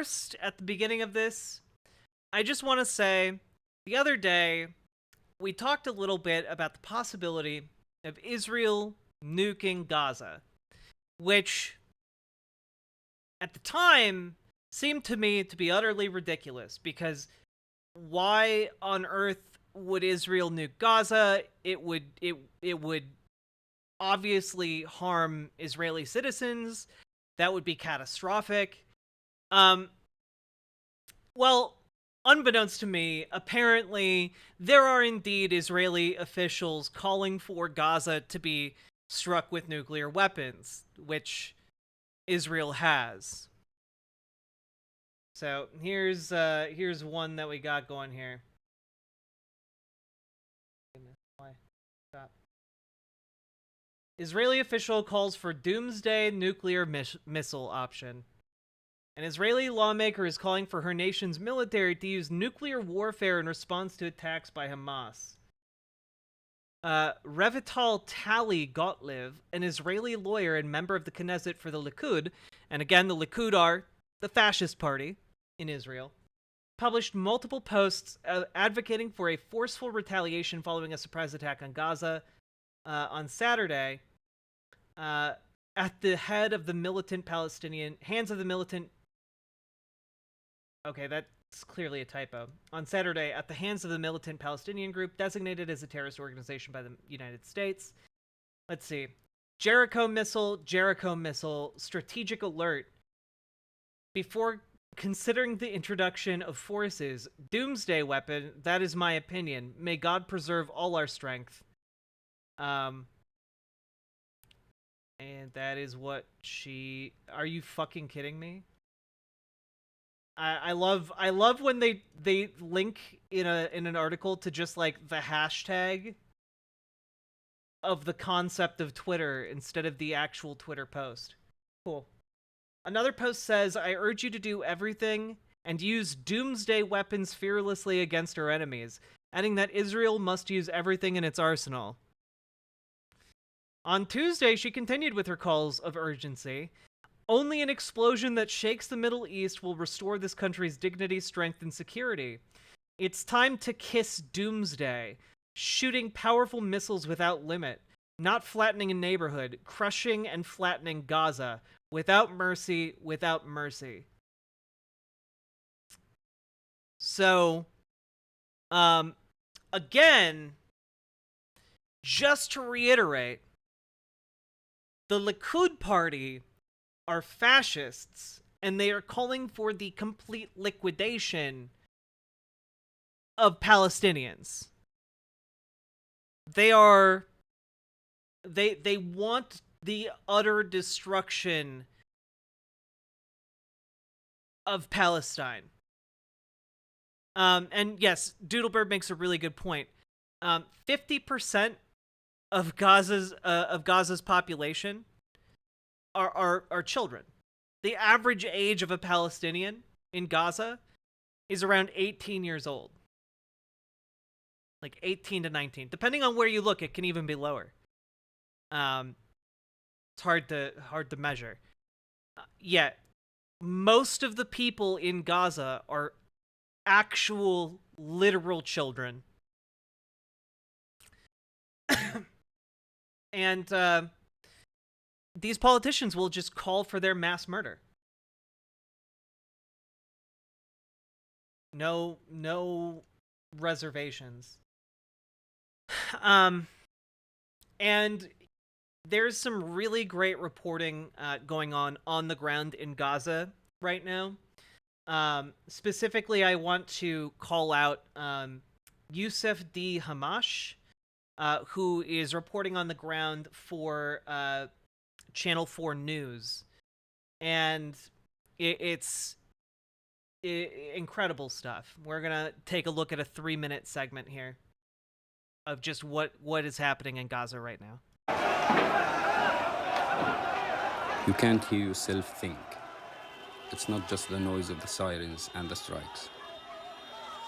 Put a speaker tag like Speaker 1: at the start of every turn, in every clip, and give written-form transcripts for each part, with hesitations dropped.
Speaker 1: first, at the beginning of this, I just want to say, the other day, we talked a little bit about the possibility of Israel nuking Gaza, which, at the time, seemed to me to be utterly ridiculous, because why on earth would Israel nuke Gaza? It would obviously harm Israeli citizens. That would be catastrophic. Well, unbeknownst to me, apparently there are indeed Israeli officials calling for Gaza to be struck with nuclear weapons, which Israel has. So here's one that we got going here. Why? Stop. Israeli official calls for doomsday nuclear missile option. An Israeli lawmaker is calling for her nation's military to use nuclear warfare in response to attacks by Hamas. Revital Tali Gottlieb, an Israeli lawyer and member of the Knesset for the Likud, and again, the Likud are the fascist party in Israel, published multiple posts advocating for a forceful retaliation following a surprise attack on Gaza on Saturday. At the head of the militant Palestinian hands of the militant. Okay, that's clearly a typo. On Saturday, at the hands of the militant Palestinian group designated as a terrorist organization by the United States. Let's see. Jericho missile, strategic alert. Before considering the introduction of forces, doomsday weapon, that is my opinion. May God preserve all our strength. And that is what she... Are you fucking kidding me? I love when they link in an article to just like the hashtag of the concept of Twitter instead of the actual Twitter post. Cool. Another post says, I urge you to do everything and use doomsday weapons fearlessly against our enemies, adding that Israel must use everything in its arsenal. On Tuesday, she continued with her calls of urgency. Only an explosion that shakes the Middle East will restore this country's dignity, strength, and security. It's time to kiss doomsday, shooting powerful missiles without limit, not flattening a neighborhood, crushing and flattening Gaza, without mercy, without mercy. So, again, just to reiterate, the Likud party are fascists, and they are calling for the complete liquidation of Palestinians. They want the utter destruction of Palestine. And yes, Doodlebird makes a really good point. 50% of Gaza's population are children. The average age of a Palestinian in Gaza is around 18 years old. Like 18 to 19. Depending on where you look, it can even be lower. It's hard to measure. Yet, most of the people in Gaza are actual, literal children. And these politicians will just call for their mass murder. No reservations. And there's some really great reporting going on the ground in Gaza right now. Specifically, I want to call out Youssef D. Hamash, who is reporting on the ground for Channel 4 News. And it's incredible stuff. We're going to take a look at a 3-minute segment here of just what is happening in Gaza right now.
Speaker 2: You can't hear yourself think. It's not just the noise of the sirens and the strikes.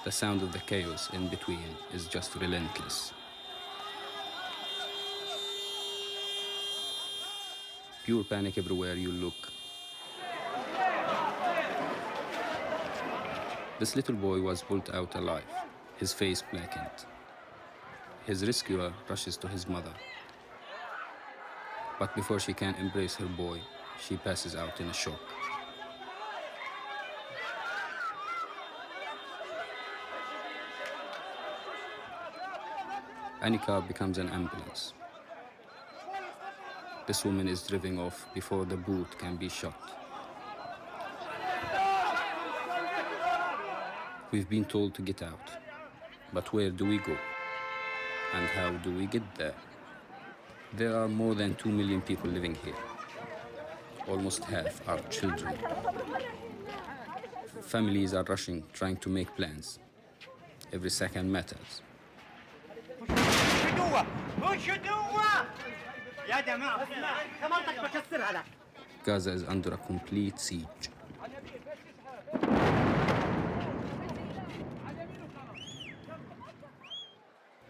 Speaker 2: The sound of the chaos in between is just relentless. Pure panic everywhere you look. This little boy was pulled out alive, his face blackened. His rescuer rushes to his mother. But before she can embrace her boy, she passes out in a shock. Any car becomes an ambulance. This woman is driven off before the boot can be shut. We've been told to get out, but where do we go? And how do we get there? There are more than 2 million people living here. Almost half are children. Families are rushing, trying to make plans. Every second matters. Gaza is under a complete siege.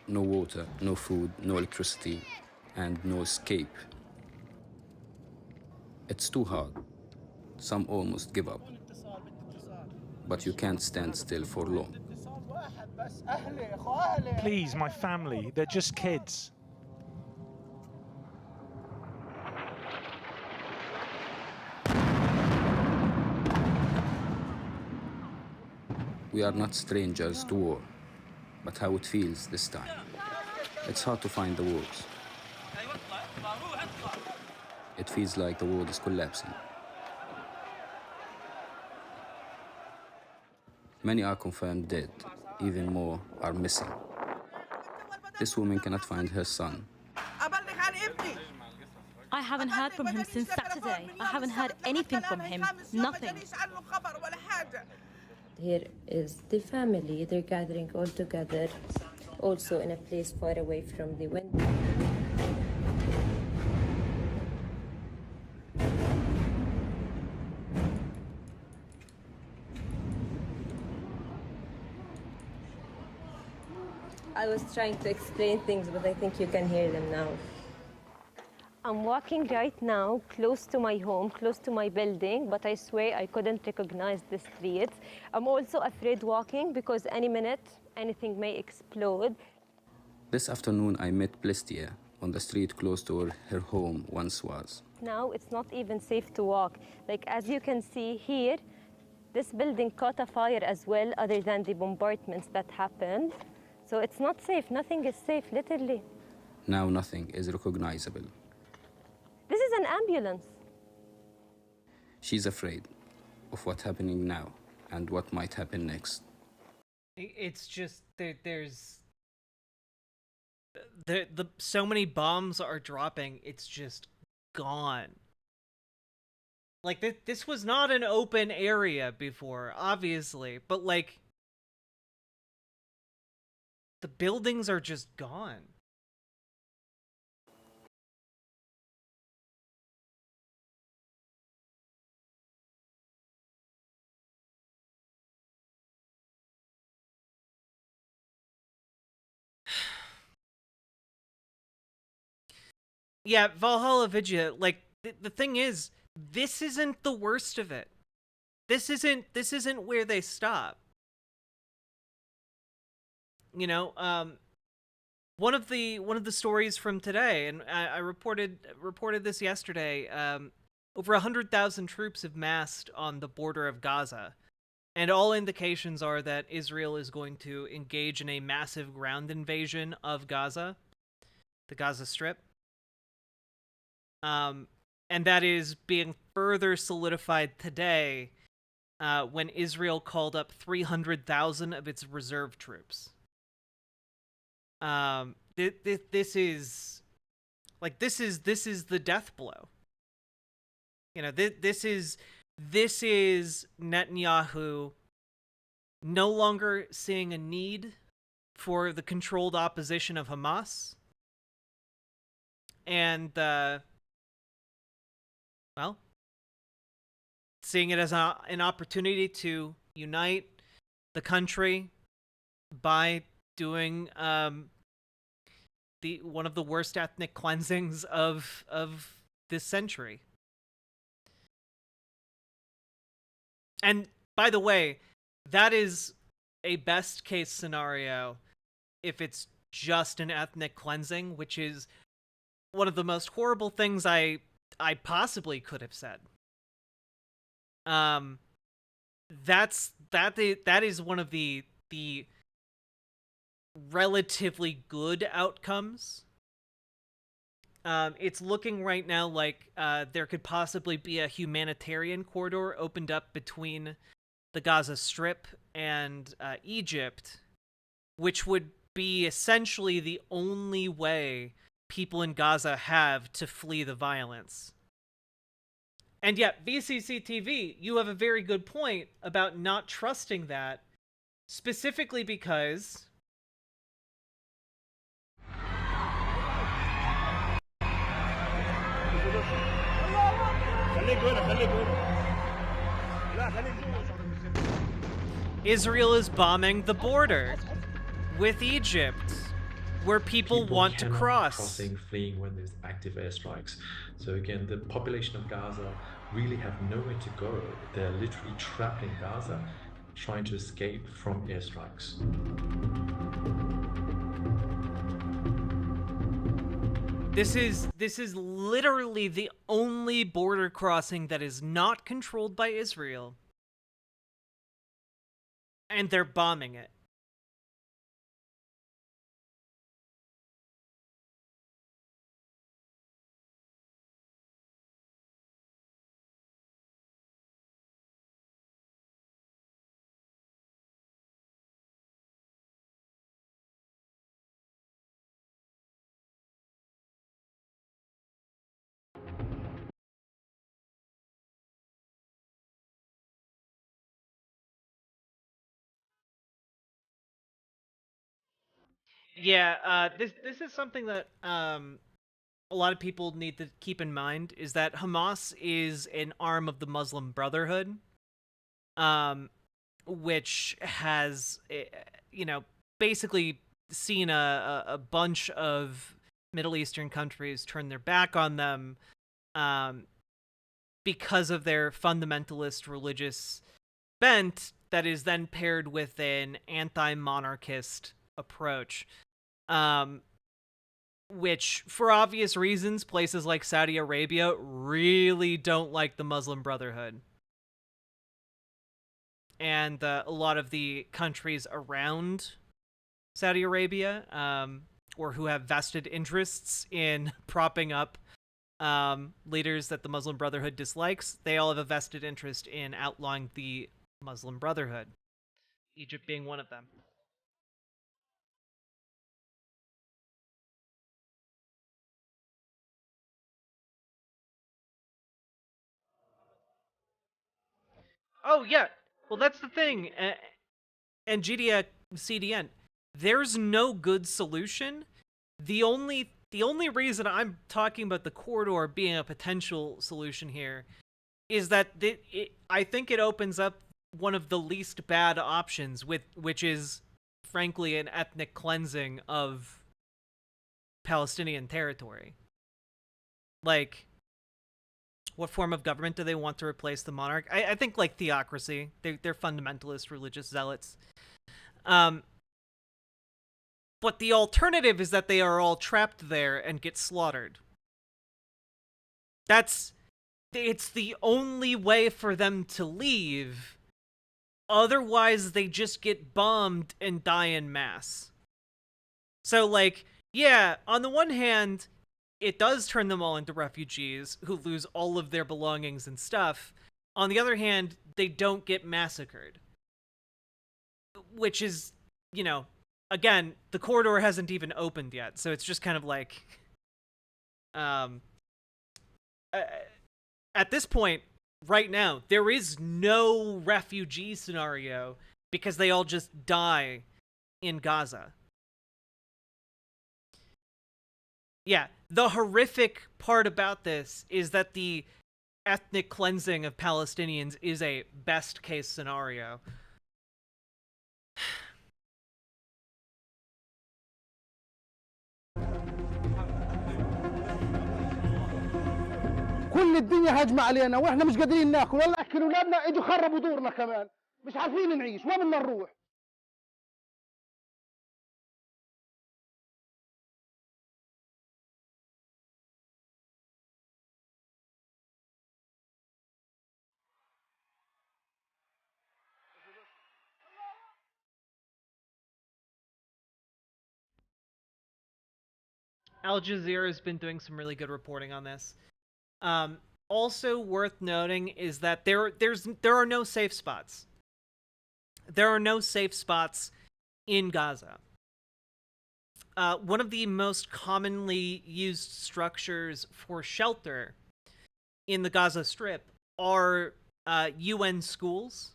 Speaker 2: No water, no food, no electricity, and no escape. It's too hard. Some almost give up. But you can't stand still for long.
Speaker 3: Please, my family, they're just kids.
Speaker 2: We are not strangers to war, but how it feels this time. It's hard to find the words. It feels like the world is collapsing. Many are confirmed dead, even more are missing. This woman cannot find her son.
Speaker 4: I haven't heard from him since Saturday. I haven't heard anything from him. Nothing.
Speaker 5: Here is the family. They're gathering all together, also in a place far away from the window. I was trying to explain things, but I think you can hear them now. I'm walking right now close to my home, close to my building, but I swear I couldn't recognize the streets. I'm also afraid walking because any minute anything may explode.
Speaker 2: This afternoon I met Plestia on the street close to where her home once was.
Speaker 5: Now it's not even safe to walk. Like, as you can see here, this building caught a fire as well, other than the bombardments that happened. So it's not safe. Nothing is safe, literally.
Speaker 2: Now nothing is recognizable.
Speaker 5: This is an ambulance.
Speaker 2: She's afraid of what's happening now and what might happen next.
Speaker 1: It's just there's so many bombs are dropping. It's just gone. Like this was not an open area before, obviously, but like the buildings are just gone. Yeah, Valhalla Vidya, like the thing is, this isn't the worst of it. This isn't where they stop. You know, one of the stories from today, and I reported this yesterday. Over 100,000 troops have massed on the border of Gaza, and all indications are that Israel is going to engage in a massive ground invasion of Gaza, the Gaza Strip. And that is being further solidified today when Israel called up 300,000 of its reserve troops. This is the death blow. You know, this is Netanyahu no longer seeing a need for the controlled opposition of Hamas, and well, seeing it as an opportunity to unite the country by doing one of the worst ethnic cleansings of this century. And by the way, that is a best case scenario if it's just an ethnic cleansing, which is one of the most horrible things I possibly could have said. That is one of the relatively good outcomes. It's looking right now like there could possibly be a humanitarian corridor opened up between the Gaza Strip and Egypt, which would be essentially the only way people in Gaza have to flee the violence. And yet, VCC TV, you have a very good point about not trusting that, specifically because Israel is bombing the border with Egypt, where people want to cross.
Speaker 6: Crossing, fleeing when there's active airstrikes. So again, the population of Gaza really have nowhere to go. They're literally trapped in Gaza, trying to escape from airstrikes.
Speaker 1: This is literally the only border crossing that is not controlled by Israel. And they're bombing it. Yeah, this is something that a lot of people need to keep in mind, is that Hamas is an arm of the Muslim Brotherhood, which has, basically seen a bunch of Middle Eastern countries turn their back on them because of their fundamentalist religious bent that is then paired with an anti-monarchist approach. Which, for obvious reasons, places like Saudi Arabia really don't like the Muslim Brotherhood. And a lot of the countries around Saudi Arabia, or who have vested interests in propping up leaders that the Muslim Brotherhood dislikes, they all have a vested interest in outlawing the Muslim Brotherhood. Egypt being one of them. Oh, yeah. Well, that's the thing. And GDA CDN, there's no good solution. The only reason I'm talking about the corridor being a potential solution here is that I think it opens up one of the least bad options, which is, frankly, an ethnic cleansing of Palestinian territory. Like, what form of government do they want to replace the monarch? I think, like, theocracy. They're fundamentalist religious zealots. But the alternative is that they are all trapped there and get slaughtered. It's the only way for them to leave. Otherwise, they just get bombed and die en masse. So, like, yeah, on the one hand, it does turn them all into refugees who lose all of their belongings and stuff. On the other hand, they don't get massacred. Which is, again, the corridor hasn't even opened yet, so it's just kind of like... at this point, right now, there is no refugee scenario because they all just die in Gaza. Yeah, the horrific part about this is that the ethnic cleansing of Palestinians is a best-case scenario.
Speaker 7: كل الدنيا هجمة علينا واحنا مش قادرين ناكل، والله اكل اولادنا اجوا خربوا دورنا كمان. مش عارفين نعيش وين بدنا نروح.
Speaker 1: Al Jazeera has been doing some really good reporting on this. Also worth noting is that there are no safe spots. There are no safe spots in Gaza. One of the most commonly used structures for shelter in the Gaza Strip are UN schools,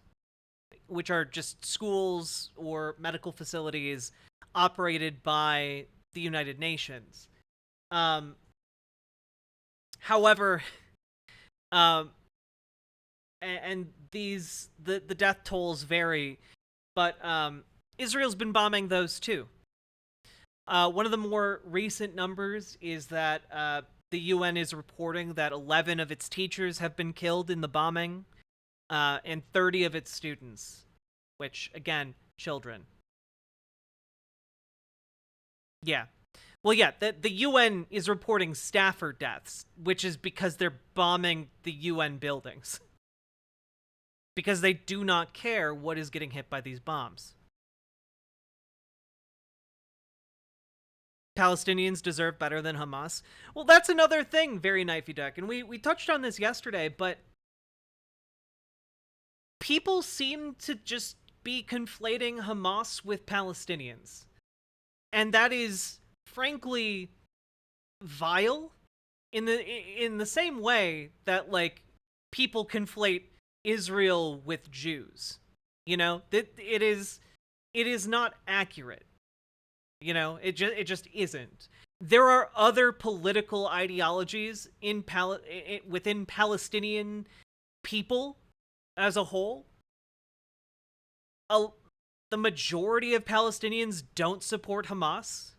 Speaker 1: which are just schools or medical facilities operated by the United Nations. However, and these the death tolls vary, but Israel's been bombing those too. One of the more recent numbers is that the UN is reporting that 11 of its teachers have been killed in the bombing, and 30 of its students, which, again, children. Yeah. Well, yeah, the UN is reporting staffer deaths, which is because they're bombing the UN buildings. Because they do not care what is getting hit by these bombs. Palestinians deserve better than Hamas. Well, that's another thing, Very Knifey Duck, and we touched on this yesterday, but people seem to just be conflating Hamas with Palestinians. And that is, frankly, vile in the same way that, like, people conflate Israel with Jews. You know, it is not accurate. You know, it just isn't. There are other political ideologies within Palestinian people as a whole. The majority of Palestinians don't support Hamas.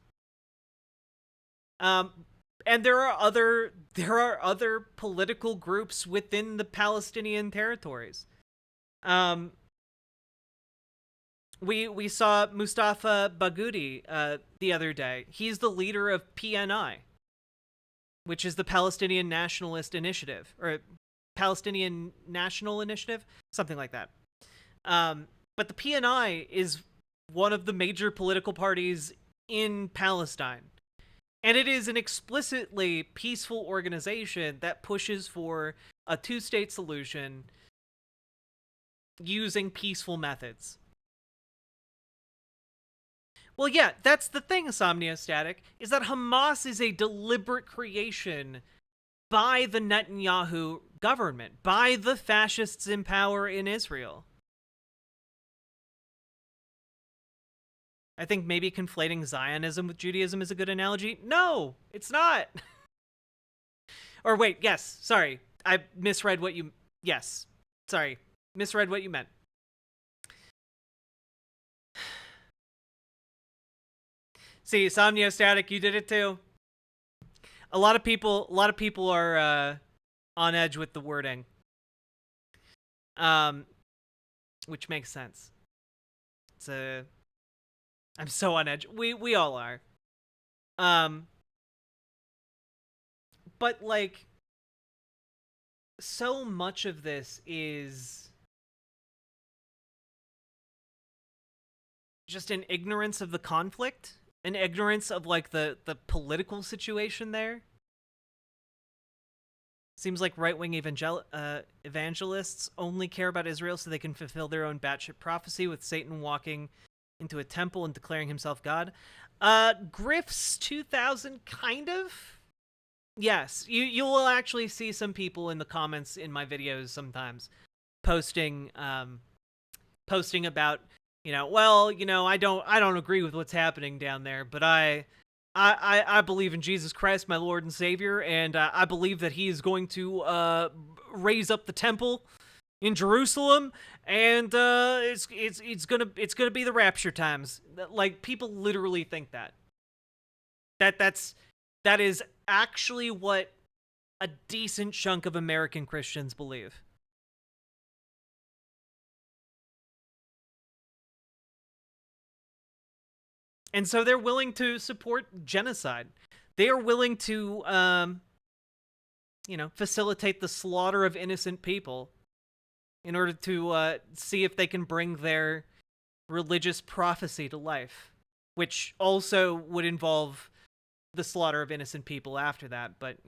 Speaker 1: And there are other political groups within the Palestinian territories. We saw Mustafa Baghouti the other day. He's the leader of PNI, which is the Palestinian Nationalist Initiative, or Palestinian National Initiative, something like that. But the PNI is one of the major political parties in Palestine. And it is an explicitly peaceful organization that pushes for a two-state solution using peaceful methods. Well, yeah, that's the thing, Somniostatic, is that Hamas is a deliberate creation by the Netanyahu government, by the fascists in power in Israel. I think maybe conflating Zionism with Judaism is a good analogy. No, it's not. Or wait, yes, sorry. I misread what you... Yes, sorry. Misread what you meant. See, Somniostatic, you did it too. A lot of people are on edge with the wording. Which makes sense. I'm so on edge. We all are. But like, so much of this is just an ignorance of the conflict, an ignorance of like the political situation there. Seems like right-wing evangelists only care about Israel so they can fulfill their own batshit prophecy with Satan walking into a temple and declaring himself God. Griff's 2000, kind of? Yes, you will actually see some people in the comments in my videos sometimes posting about, I don't agree with what's happening down there, but I believe in Jesus Christ, my Lord and Savior, and I believe that he is going to raise up the temple in Jerusalem, and it's gonna be the rapture times. Like, people literally think that. That is actually what a decent chunk of American Christians believe. And so they're willing to support genocide. They are willing to, facilitate the slaughter of innocent people in order to see if they can bring their religious prophecy to life, which also would involve the slaughter of innocent people after that. But,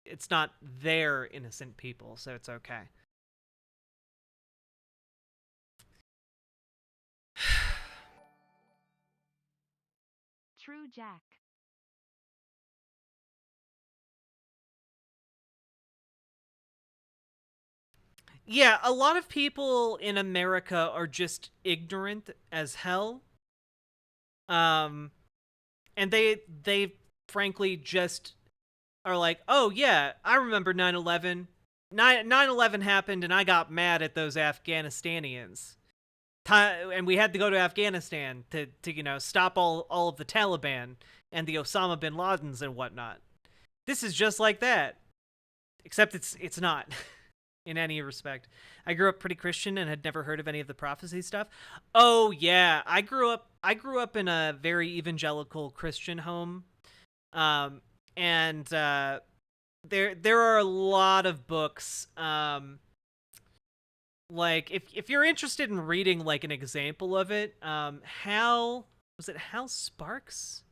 Speaker 1: it's not their innocent people, so it's okay.
Speaker 8: True Jack.
Speaker 1: Yeah, a lot of people in America are just ignorant as hell. And they frankly just are like, oh yeah, I remember 9/11. 9/11 happened and I got mad at those Afghanistanians. And we had to go to Afghanistan to stop all of the Taliban and the Osama bin Ladens and whatnot. This is just like that. Except it's not in any respect. I grew up pretty Christian and had never heard of any of the prophecy stuff. Oh yeah, I grew up in a very evangelical Christian home. And there are a lot of books, like if you're interested in reading like an example of it, Hal Sparks?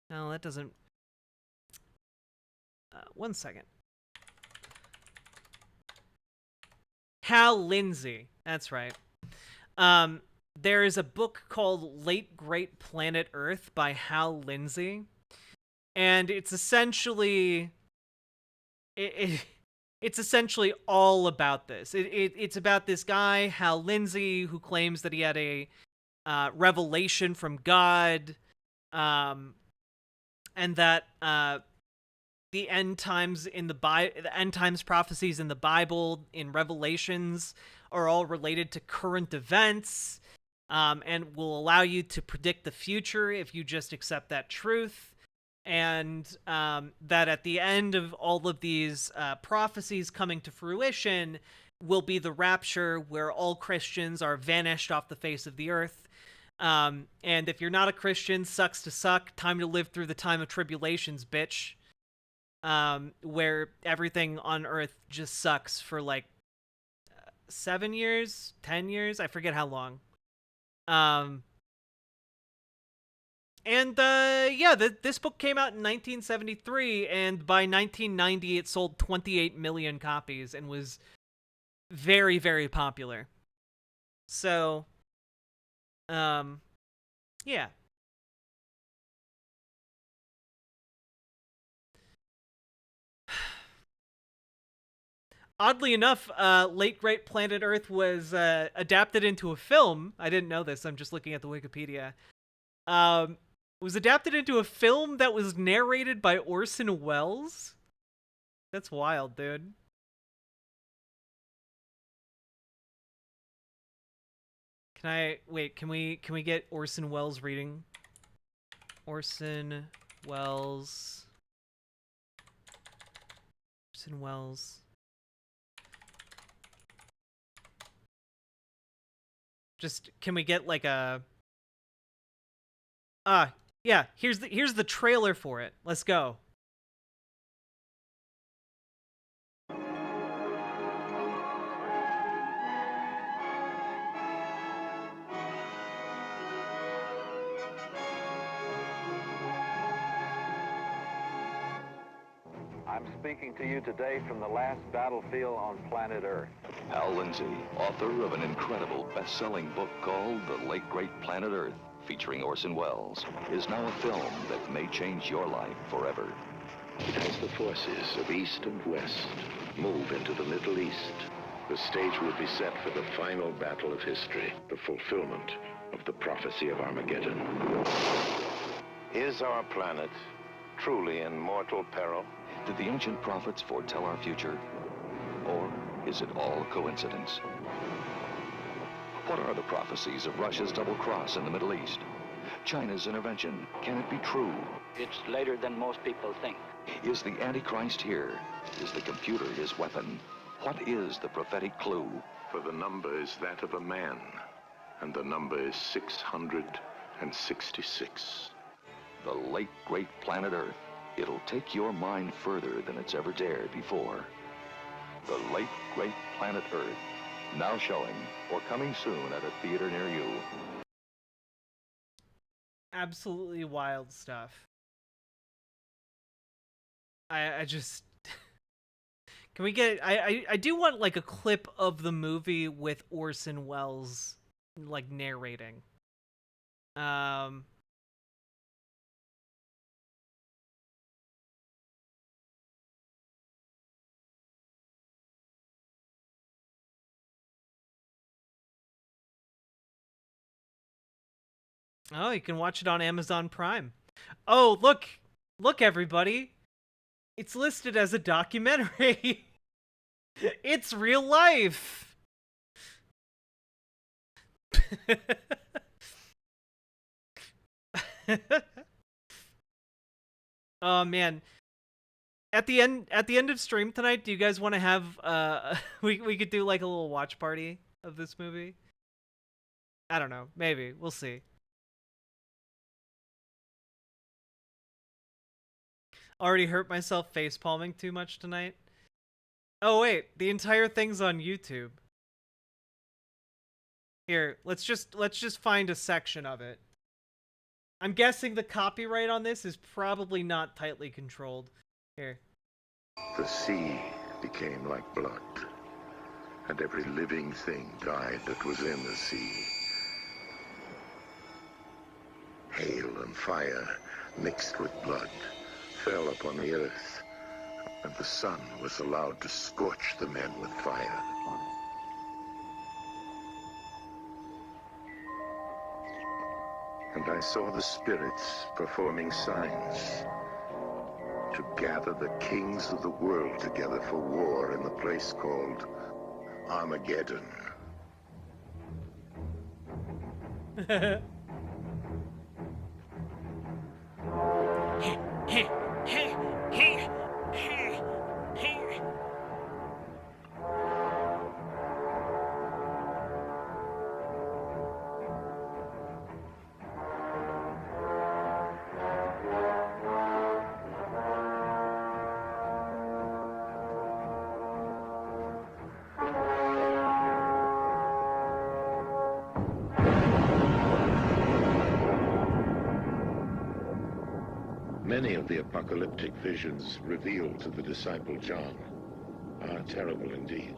Speaker 1: No, that doesn't. One second. Hal Lindsey. That's right. There is a book called Late Great Planet Earth by Hal Lindsey. And it's essentially it's essentially all about this. It's about this guy, Hal Lindsey, who claims that he had a revelation from God, and that the end times prophecies in the Bible, in Revelations, are all related to current events, and will allow you to predict the future if you just accept that truth. And that at the end of all of these prophecies coming to fruition will be the rapture, where all Christians are vanished off the face of the earth. And if you're not a Christian, sucks to suck. Time to live through the time of tribulations, bitch. Where everything on earth just sucks for like 7 years, 10 years, I forget how long. This book came out in 1973, and by 1990 it sold 28 million copies and was very, very popular. So, yeah. Oddly enough, Late Great Planet Earth was adapted into a film. I didn't know this. I'm just looking at the Wikipedia. Was adapted into a film that was narrated by Orson Welles. That's wild, dude. Can we get Orson Welles reading? Orson Welles. Just, can we get like a... yeah, here's the trailer for it. Let's go.
Speaker 9: I'm speaking to you today from the last battlefield on planet Earth.
Speaker 10: Hal Lindsey, author of an incredible best-selling book called The Late Great Planet Earth, featuring Orson Welles, is now a film that may change your life forever.
Speaker 11: As the forces of East and West move into the Middle East, the stage will be set for the final battle of history, the fulfillment of the prophecy of Armageddon. Is our planet truly in mortal peril?
Speaker 10: Did the ancient prophets foretell our future? Or is it all coincidence? What are the prophecies of Russia's double cross in the Middle East? China's intervention, can it be true?
Speaker 12: It's later than most people think.
Speaker 10: Is the Antichrist here? Is the computer his weapon? What is the prophetic clue?
Speaker 11: For the number is that of a man, and the number is 666. and 66.
Speaker 10: The late, great planet Earth. It'll take your mind further than it's ever dared before. The late, great planet Earth. Now showing, or coming soon at a theater near you.
Speaker 1: Absolutely wild stuff. I just... Can we get... I do want, like, a clip of the movie with Orson Welles, like, narrating. Oh, you can watch it on Amazon Prime. Oh, look! Look, everybody! It's listed as a documentary! It's real life! Oh, man. At the end of stream tonight, do you guys want to have, we could do, like, a little watch party of this movie? I don't know. Maybe. We'll see. Already hurt myself face palming too much tonight. Oh wait, the entire thing's on YouTube. Here, let's just find a section of it. I'm guessing the copyright on this is probably not tightly controlled. Here.
Speaker 11: The sea became like blood, and every living thing died that was in the sea. Hail and fire mixed with blood fell upon the earth, and the sun was allowed to scorch the men with fire. And I saw the spirits performing signs to gather the kings of the world together for war in the place called Armageddon. Many of the apocalyptic visions revealed to the disciple John are terrible indeed.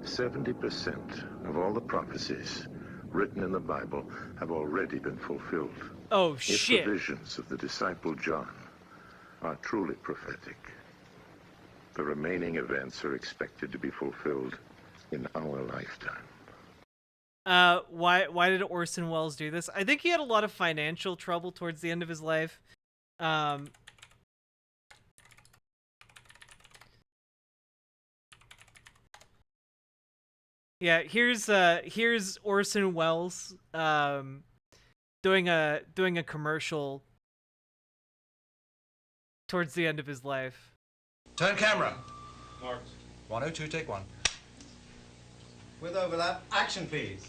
Speaker 11: 70% of all the prophecies written in the Bible have already been fulfilled.
Speaker 1: Oh, shit.
Speaker 11: If the visions of the disciple John are truly prophetic, the remaining events are expected to be fulfilled in our lifetime.
Speaker 1: Why did Orson Welles do this? I think he had a lot of financial trouble towards the end of his life. Yeah, here's Orson Welles doing a commercial towards the end of his life.
Speaker 13: Turn camera.
Speaker 14: Marked.
Speaker 13: 102, take one. With overlap, action please.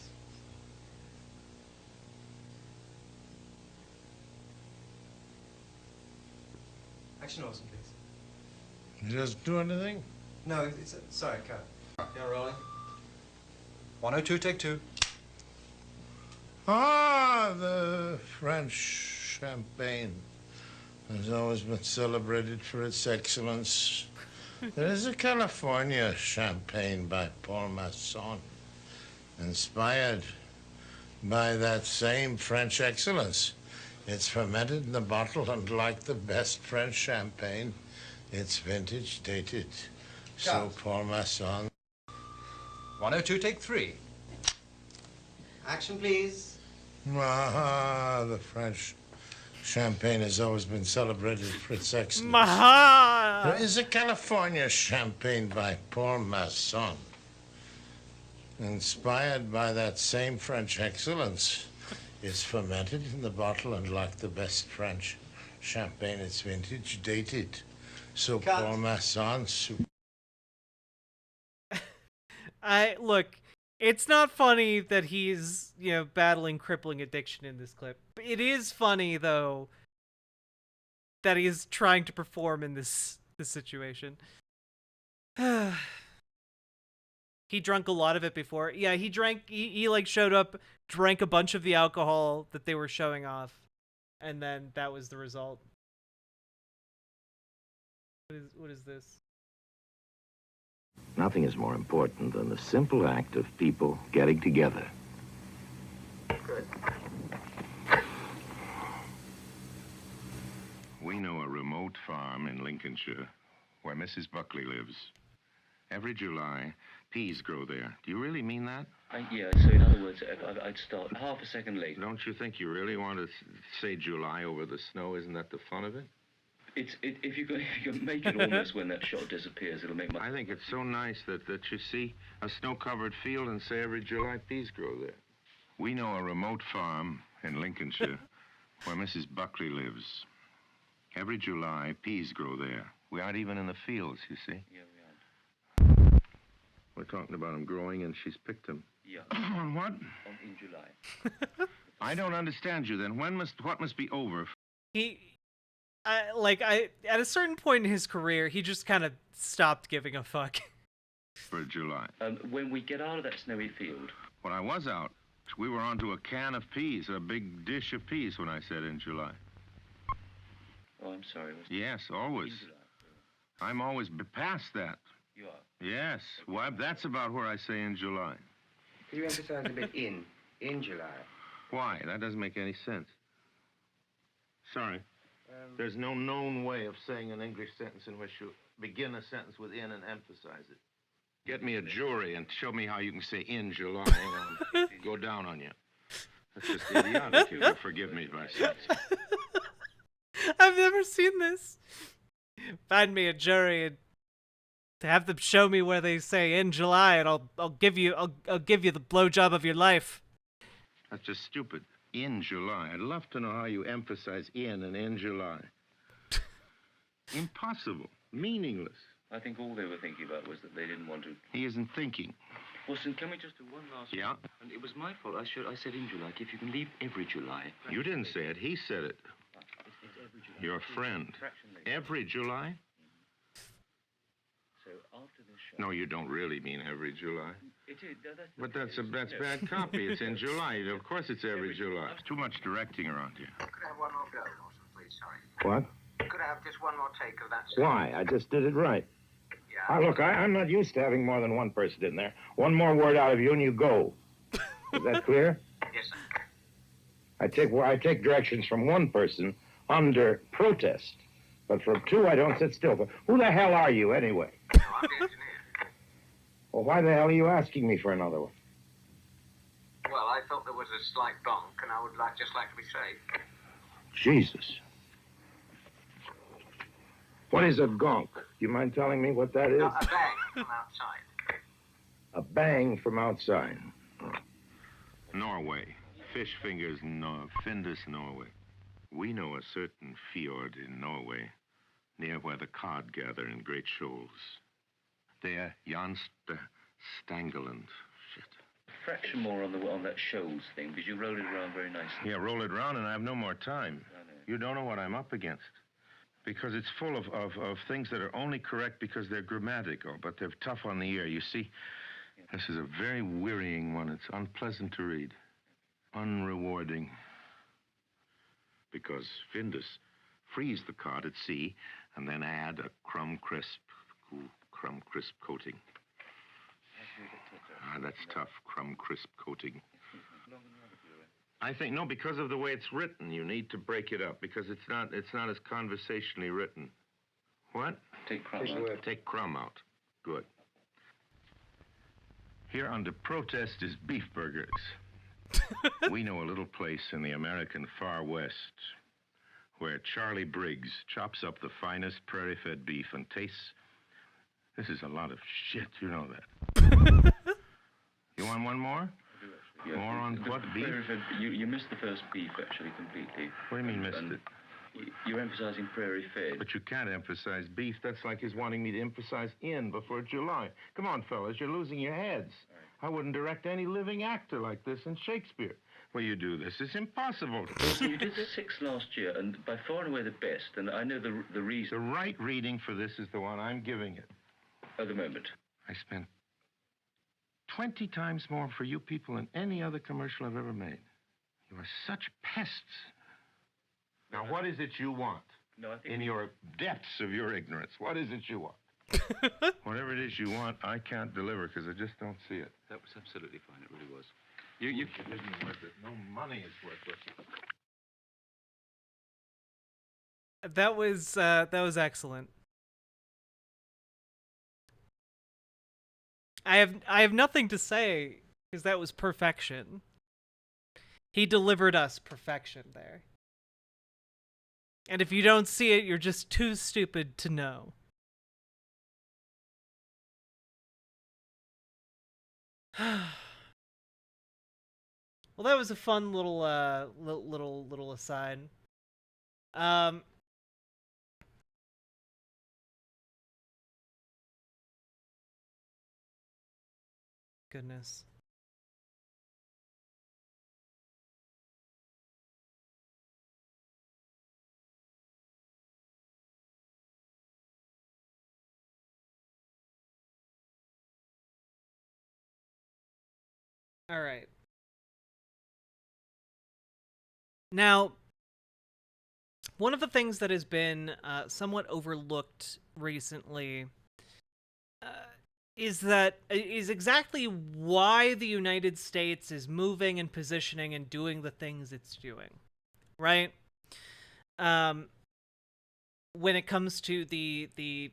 Speaker 13: Action Orson, please.
Speaker 14: You just do anything?
Speaker 13: No, it's sorry, cut. Yeah, rolling. 102, take two.
Speaker 14: Ah, the French champagne has always been celebrated for its excellence. There is a California champagne by Paul Masson, inspired by that same French excellence. It's fermented in the bottle, and like the best French champagne, it's vintage dated. So Paul Masson.
Speaker 13: 102, take three. Action, please.
Speaker 14: Ah, the French champagne has always been celebrated for its excellence.
Speaker 1: Maha!
Speaker 14: There is a California champagne by Paul Masson, inspired by that same French excellence. It's fermented in the bottle, and like the best French champagne, it's vintage dated. So Paul Masson.
Speaker 1: Look, It's not funny that he's, battling crippling addiction in this clip. It is funny, though, that he's trying to perform in this situation. He drank a lot of it before. Yeah, he like showed up, drank a bunch of the alcohol that they were showing off, and then that was the result. What is this?
Speaker 11: Nothing is more important than the simple act of people getting together.
Speaker 9: Good.
Speaker 11: We know a remote farm in Lincolnshire where Mrs. Buckley lives. Every July, peas grow there. Do you really mean that?
Speaker 15: Yeah, so in other words, I'd start half a second late.
Speaker 11: Don't you think you really want to say July over the snow? Isn't that the fun of it?
Speaker 15: If you can make it almost when that shot disappears, it'll make my...
Speaker 11: I think it's so nice that you see a snow-covered field and say every July peas grow there. We know a remote farm in Lincolnshire where Mrs. Buckley lives. Every July, peas grow there. We aren't even in the fields, you see.
Speaker 15: Yeah, we aren't.
Speaker 11: We're talking about them growing, and she's picked them.
Speaker 15: Yeah.
Speaker 11: What?
Speaker 15: In July.
Speaker 11: I don't understand you, then. What must be over?
Speaker 1: At a certain point in his career, he just kind of stopped giving a fuck.
Speaker 11: For July.
Speaker 15: When we get out of that snowy field.
Speaker 11: When I was out, we were onto a can of peas, a big dish of peas when I said in July.
Speaker 15: Oh, I'm sorry.
Speaker 11: Yes, always.
Speaker 15: In July.
Speaker 11: I'm always past that.
Speaker 15: You are?
Speaker 11: Yes. Well, that's about where I say in July.
Speaker 16: Can you emphasize a bit in July?
Speaker 11: Why? That doesn't make any sense. Sorry. There's no known way of saying an English sentence in which you begin a sentence with in and emphasize it. Get me a jury and show me how you can say in July and I'll go down on you. That's just idiotic. You'll forgive me if I say so.
Speaker 1: I've never seen this. Find me a jury and to have them show me where they say in July, and I'll give you the blowjob of your life.
Speaker 11: That's just stupid. In July. I'd love to know how you emphasize in July. Impossible. Meaningless.
Speaker 15: I think all they were thinking about was that they didn't want to...
Speaker 11: He isn't thinking.
Speaker 15: Wilson, can we just do one last...
Speaker 11: Yeah?
Speaker 15: And it was my fault. I said in July. If you can leave every July...
Speaker 11: You didn't say it. He said it.
Speaker 15: It's every July.
Speaker 11: Your friend. Every July?
Speaker 15: So after this show...
Speaker 11: No, you don't really mean every July.
Speaker 15: It is.
Speaker 11: But that's bad copy. It's in July. Of course it's every July. There's too much directing around here.
Speaker 16: Could I have one more go, Orson, please? Sorry.
Speaker 11: What?
Speaker 16: Could I have just one more take of that?
Speaker 11: Why? I just did it right.
Speaker 16: Yeah.
Speaker 11: Look, I'm not used to having more than one person in there. One more word out of you and you go. Is that clear?
Speaker 16: Yes, sir.
Speaker 11: I take directions from one person under protest. But from two, I don't sit still. Who the hell are you, anyway?
Speaker 16: No, I'm the engineer.
Speaker 11: Well, why the hell are you asking me for another one?
Speaker 16: Well, I thought there was a slight bonk, and I would just like to be safe.
Speaker 11: Jesus. What is a gonk? Do you mind telling me what that is?
Speaker 16: No, a bang from outside.
Speaker 11: A bang from outside. Norway. Fish fingers, Findus, Norway. We know a certain fjord in Norway, near where the cod gather in great shoals. There, Stangeland. Shit.
Speaker 15: Fraction more on that shoals thing, because you rolled it around very nicely.
Speaker 11: Yeah, roll it around, and I have no more time. You don't know what I'm up against. Because it's full of things that are only correct because they're grammatical, but they're tough on the ear. You see, this is a very wearying one. It's unpleasant to read. Unrewarding. Because Findus freeze the cod at sea and then add a crumb crisp coating. That's tough, crumb crisp coating. I think, no, because of the way it's written, you need to break it up, because it's not as conversationally written. What?
Speaker 15: Take crumb out.
Speaker 11: Take crumb out. Good. Here under protest is beef burgers. We know a little place in the American far west where Charlie Briggs chops up the finest prairie-fed beef and tastes... This is a lot of shit, you know that. You want one more?
Speaker 15: Yeah,
Speaker 11: more on what, beef?
Speaker 15: You missed the first beef, actually, completely.
Speaker 11: What do you mean missed it?
Speaker 15: You're emphasizing prairie-fed.
Speaker 11: But you can't emphasize beef. That's like his wanting me to emphasize in before July. Come on, fellas, you're losing your heads. I wouldn't direct any living actor like this in Shakespeare. Well, you do this. It's impossible.
Speaker 15: You did 6 last year, and by far and away the best, and I know the reason.
Speaker 11: The right reading for this is the one I'm giving it.
Speaker 15: At the moment.
Speaker 11: I spent 20 times more for you people than any other commercial I've ever made. You are such pests. Now, what is it you want?
Speaker 15: No, I think
Speaker 11: in your depths of your ignorance, what is it you want? Whatever it is you want, I can't deliver because I just don't see it.
Speaker 2: That was absolutely fine. It really was.
Speaker 11: It isn't worth it. No money is worth it.
Speaker 1: That was excellent. I have nothing to say because that was perfection. He delivered us perfection there. And if you don't see it, you're just too stupid to know. Well, that was a fun little little aside. Goodness. All right. Now, one of the things that has been somewhat overlooked recently is exactly why the United States is moving and positioning and doing the things it's doing, right? When it comes to the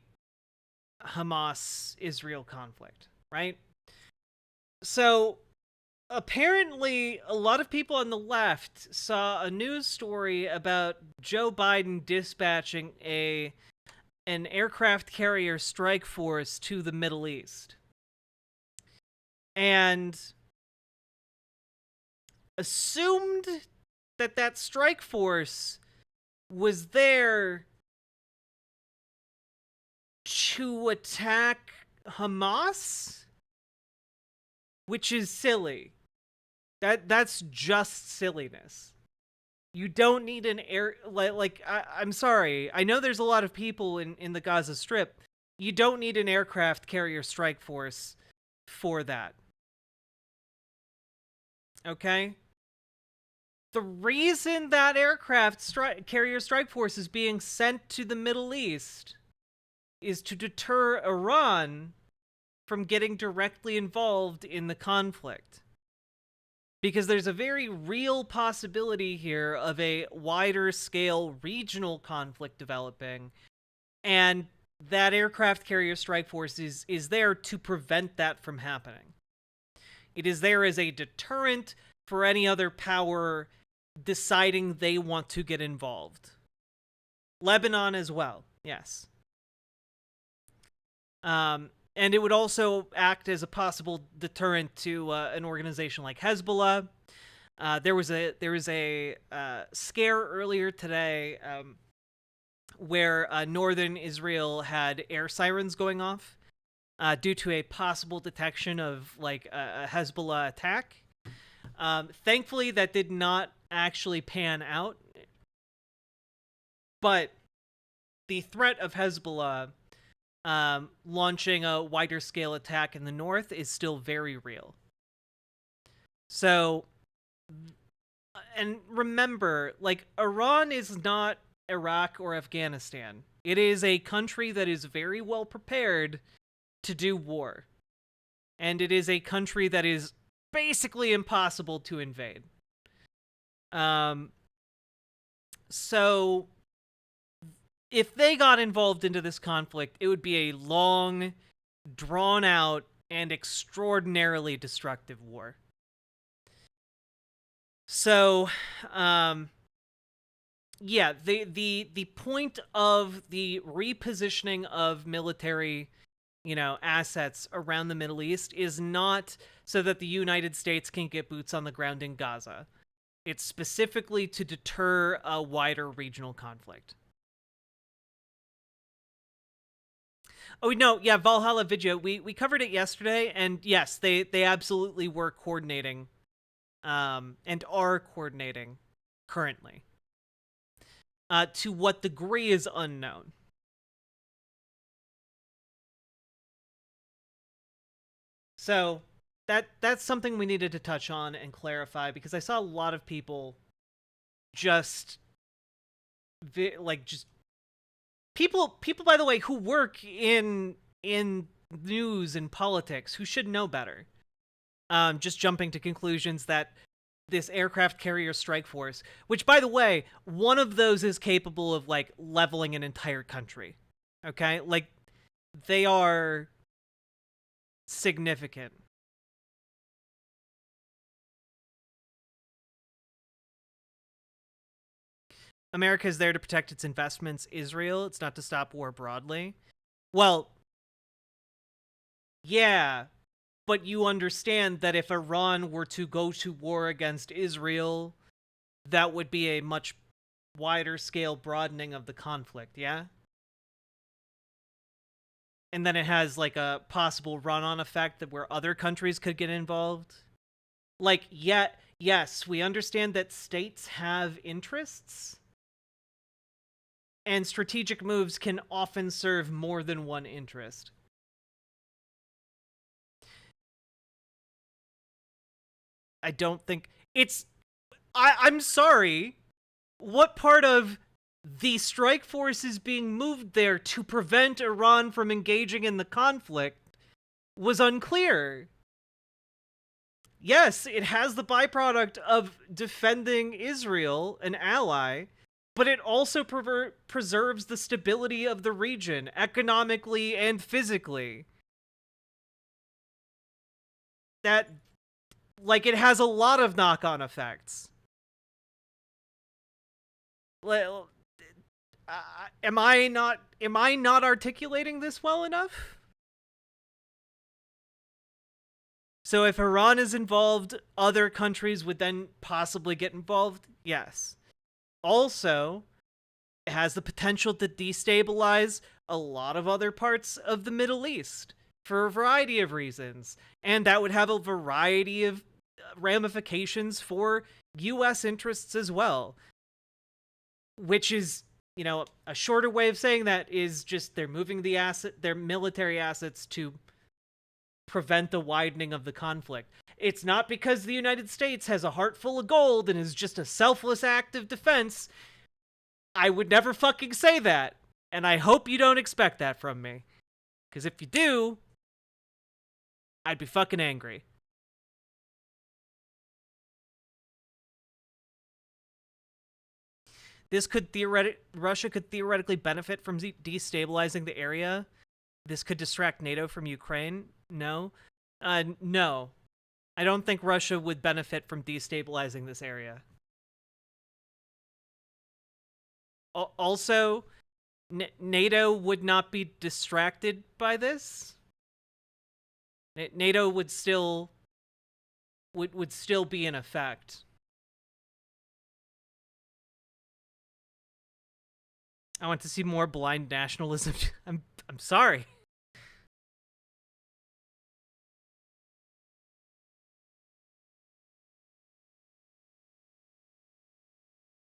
Speaker 1: Hamas-Israel conflict, right? So apparently, a lot of people on the left saw a news story about Joe Biden dispatching an aircraft carrier strike force to the Middle East. And assumed that strike force was there to attack Hamas, which is silly. That's just silliness. You don't need an I'm sorry. I know there's a lot of people in the Gaza Strip. You don't need an aircraft carrier strike force for that. Okay? The reason that aircraft carrier strike force is being sent to the Middle East is to deter Iran from getting directly involved in the conflict. Because there's a very real possibility here of a wider scale regional conflict developing, and that aircraft carrier strike force is there to prevent that from happening. It is there as a deterrent for any other power deciding they want to get involved. Lebanon as well, yes. And it would also act as a possible deterrent to an organization like Hezbollah. There was a scare earlier today where northern Israel had air sirens going off due to a possible detection of like a Hezbollah attack. Thankfully, that did not actually pan out. But the threat of Hezbollah launching a wider scale attack in the north is still very real. So, and remember, like, Iran is not Iraq or Afghanistan. It is a country that is very well prepared to do war. And it is a country that is basically impossible to invade. So if they got involved into this conflict, it would be a long, drawn-out, and extraordinarily destructive war. So, yeah, the point of the repositioning of military, assets around the Middle East is not so that the United States can get boots on the ground in Gaza. It's specifically to deter a wider regional conflict. Oh no, yeah, Valhalla Video. We covered it yesterday, and yes, they absolutely were coordinating, and are coordinating currently. To what degree is unknown. So that's something we needed to touch on and clarify, because I saw a lot of people just just people by the way who work in news and politics who should know better, just jumping to conclusions that this aircraft carrier strike force, which by the way, one of those is capable of like leveling an entire country. Okay? Like they are significant. America is there to protect its investments. Israel, it's not to stop war broadly. Well, yeah, but you understand that if Iran were to go to war against Israel, that would be a much wider scale broadening of the conflict, yeah? And then it has like a possible run-on effect that where other countries could get involved. Like, yeah, yes, we understand that states have interests, and strategic moves can often serve more than one interest. I don't think it's... I'm sorry. What part of the strike force is being moved there to prevent Iran from engaging in the conflict was unclear. Yes, it has the byproduct of defending Israel, an ally, but it also preserves the stability of the region, economically and physically. That, like, it has a lot of knock-on effects. Well, am I not articulating this well enough? So if Iran is involved, other countries would then possibly get involved? Yes. Also, it has the potential to destabilize a lot of other parts of the Middle East for a variety of reasons. And that would have a variety of ramifications for US interests as well. Which is, you know, a shorter way of saying that is just they're moving their military assets to prevent the widening of the conflict. It's not because the United States has a heart full of gold and is just a selfless act of defense. I would never fucking say that. And I hope you don't expect that from me. Because if you do, I'd be fucking angry. Russia could theoretically benefit from destabilizing the area. This could distract NATO from Ukraine. No. No. I don't think Russia would benefit from destabilizing this area. Also, NATO would not be distracted by this. NATO would still be in effect. I want to see more blind nationalism. I'm sorry.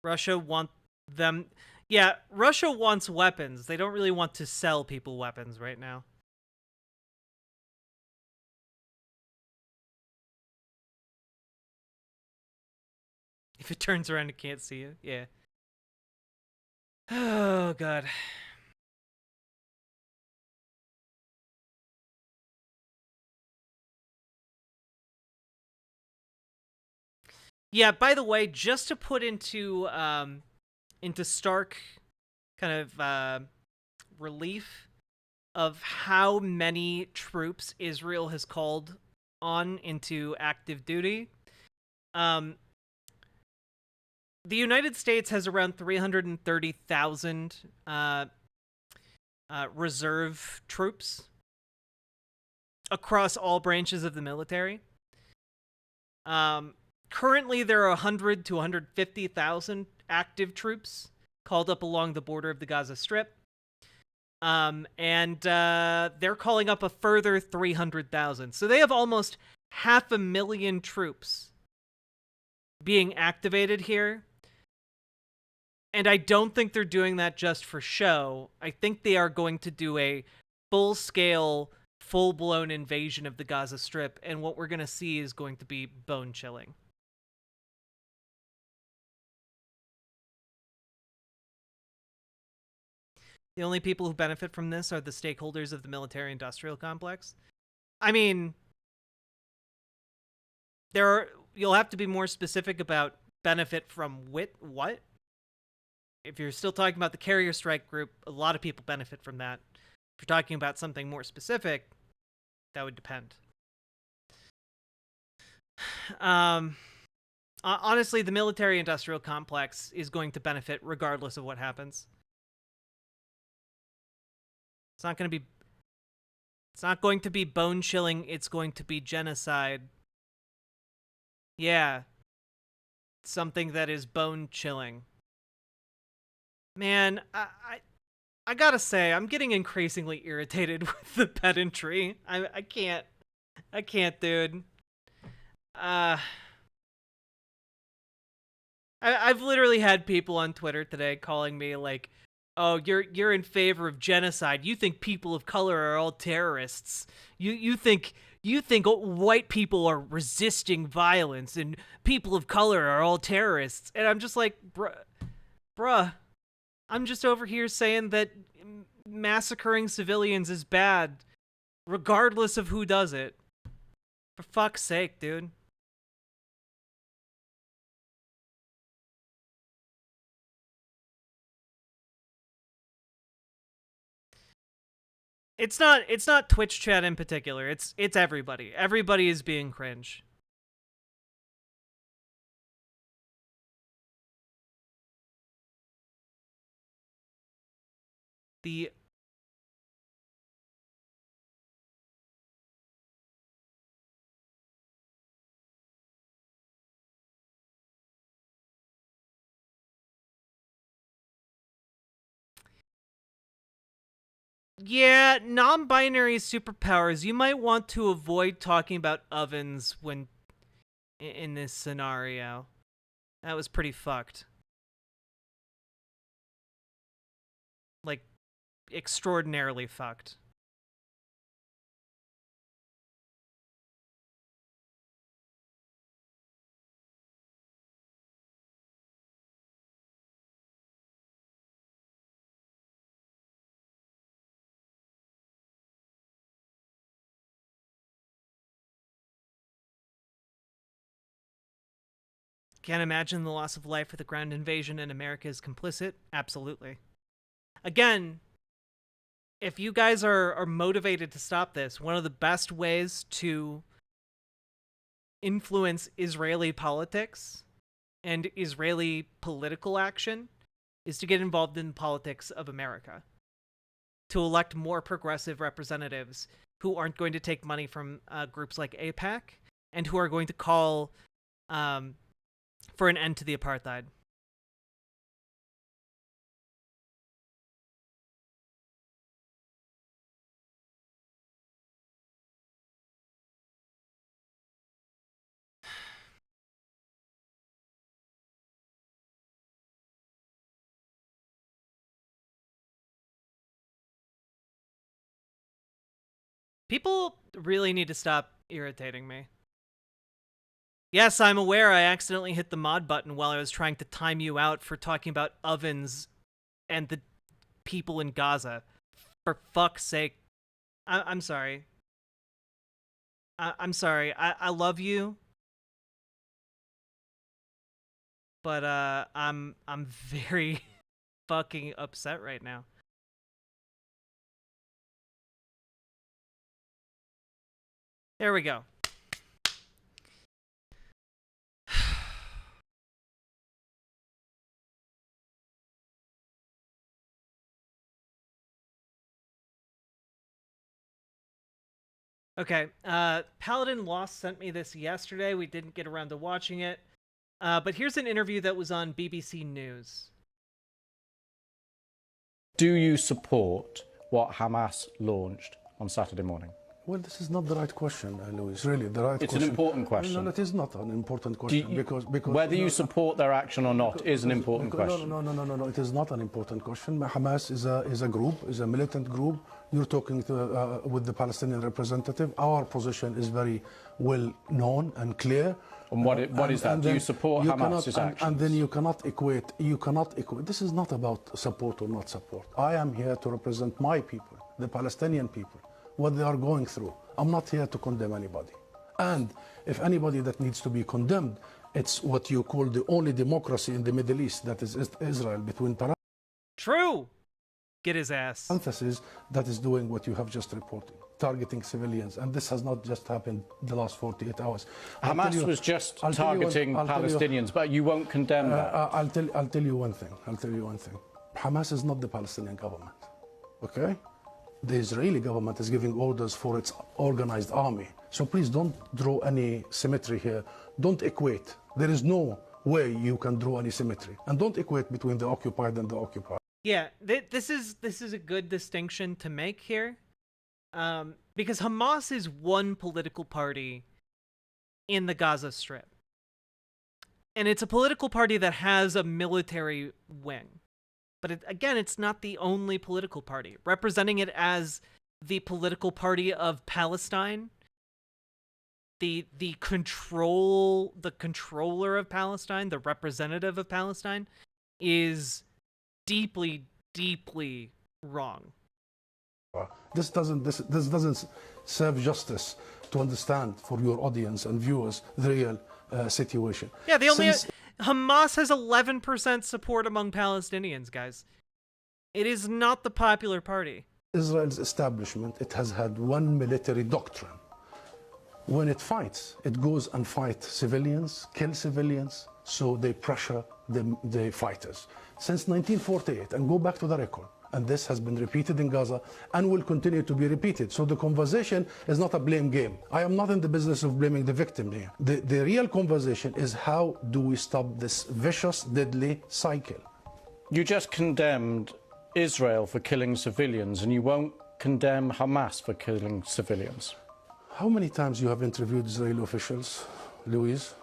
Speaker 1: Russia Russia wants weapons. They don't really want to sell people weapons right now. If it turns around, it can't see you. Yeah. Oh, God. Yeah, by the way, just to put into stark kind of relief of how many troops Israel has called on into active duty, the United States has around 330,000 reserve troops across all branches of the military. Currently, there are 100 to 150,000 active troops called up along the border of the Gaza Strip. And they're calling up a further 300,000. So they have almost 500,000 troops being activated here. And I don't think they're doing that just for show. I think they are going to do a full-scale, full-blown invasion of the Gaza Strip, and what we're going to see is going to be bone-chilling. The only people who benefit from this are the stakeholders of the military-industrial complex. I mean, you'll have to be more specific about benefit from what? If you're still talking about the carrier strike group, a lot of people benefit from that. If you're talking about something more specific, that would depend. Honestly, the military-industrial complex is going to benefit regardless of what happens. It's not going to be bone-chilling, it's going to be genocide. Yeah. Something that is bone-chilling. Man, I gotta say, I'm getting increasingly irritated with the pedantry. I can't, dude. I've literally had people on Twitter today calling me like, "Oh, you're in favor of genocide. You think people of color are all terrorists. You think white people are resisting violence and people of color are all terrorists." And I'm just like, bruh. I'm just over here saying that massacring civilians is bad, regardless of who does it. For fuck's sake, dude. It's not Twitch chat in particular. It's everybody. Everybody is being cringe. Yeah, non-binary superpowers. You might want to avoid talking about ovens when in this scenario. That was pretty fucked. Like, extraordinarily fucked. Can't imagine the loss of life for the ground invasion and America is complicit? Absolutely. Again, if you guys are motivated to stop this, one of the best ways to influence Israeli politics and Israeli political action is to get involved in politics of America. To elect more progressive representatives who aren't going to take money from groups like AIPAC and who are going to call for an end to the apartheid. People really need to stop irritating me. Yes, I'm aware I accidentally hit the mod button while I was trying to time you out for talking about ovens and the people in Gaza. For fuck's sake. I'm sorry. I'm sorry. I love you. But I'm very fucking upset right now. There we go. Okay, Paladin Lost sent me this yesterday. We didn't get around to watching it. But here's an interview that was on BBC News.
Speaker 17: Do you support what Hamas launched on Saturday morning?
Speaker 18: Well, this is not the right question, Louis. Really, the right question.
Speaker 17: It's an important question.
Speaker 18: No, it is not an important question because
Speaker 17: whether you support their action or not is an important question.
Speaker 18: No. It is not an important question. Hamas is a group, is a militant group. You're talking with the Palestinian representative. Our position is very well known and clear.
Speaker 17: And what is that? Do you support Hamas's actions?
Speaker 18: And then you cannot equate. This is not about support or not support. I am here to represent my people, the Palestinian people, what they are going through. I'm not here to condemn anybody. And if anybody that needs to be condemned, it's what you call the only democracy in the Middle East, that is Israel, between
Speaker 1: True. Get his ass.
Speaker 18: parentheses, that is doing what you have just reported, targeting civilians. And this has not just happened the last 48 hours.
Speaker 17: Hamas was just targeting Palestinians, but you won't condemn that.
Speaker 18: I'll tell you one thing. Hamas is not the Palestinian government, okay? The Israeli government is giving orders for its organized army. So please don't draw any symmetry here. Don't equate. There is no way you can draw any symmetry. And don't equate between the occupied and the occupied.
Speaker 1: Yeah, this is a good distinction to make here. Because Hamas is one political party in the Gaza Strip. And it's a political party that has a military wing. But again, it's not the only political party. Representing it as the political party of Palestine, the controller of Palestine, the representative of Palestine, is deeply, deeply wrong.
Speaker 18: This doesn't serve justice to understand for your audience and viewers the real situation.
Speaker 1: Yeah, Hamas has 11% support among Palestinians, guys. It is not the popular party.
Speaker 18: Israel's establishment, it has had one military doctrine. When it fights, it goes and fights civilians, kill civilians, so they pressure the fighters. Since 1948, and go back to the record, and this has been repeated in Gaza and will continue to be repeated. So the conversation is not a blame game. I am not in the business of blaming the victim here. The real conversation is how do we stop this vicious, deadly cycle?
Speaker 17: You just condemned Israel for killing civilians, and you won't condemn Hamas for killing civilians.
Speaker 18: How many times you have interviewed Israeli officials, Louise?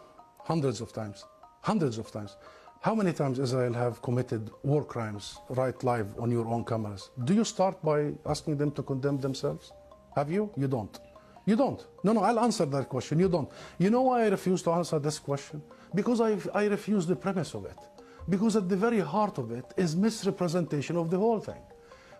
Speaker 18: Hundreds of times. Hundreds of times. How many times Israel have committed war crimes right live on your own cameras? Do you start by asking them to condemn themselves? Have you? You don't. You don't. No, I'll answer that question. You don't. You know why I refuse to answer this question? Because I refuse the premise of it. Because at the very heart of it is misrepresentation of the whole thing.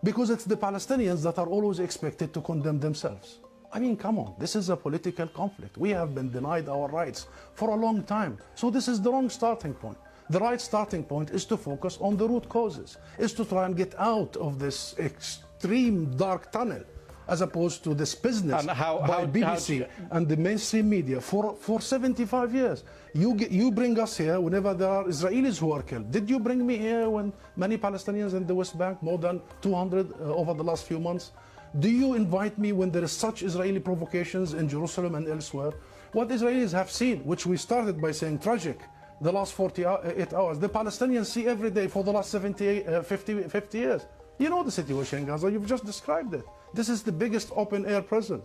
Speaker 18: Because it's the Palestinians that are always expected to condemn themselves. I mean, come on, this is a political conflict. We have been denied our rights for a long time. So this is the wrong starting point. The right starting point is to focus on the root causes, is to try and get out of this extreme dark tunnel, as opposed to this business by BBC and the mainstream media for 75 years. You bring us here whenever there are Israelis who are killed. Did you bring me here when many Palestinians in the West Bank, more than 200 over the last few months? Do you invite me when there is such Israeli provocations in Jerusalem and elsewhere? What Israelis have seen, which we started by saying tragic, the last 48 hours, the Palestinians see every day for the last 50 years. You know the situation in Gaza, you've just described it. This is the biggest open-air prison.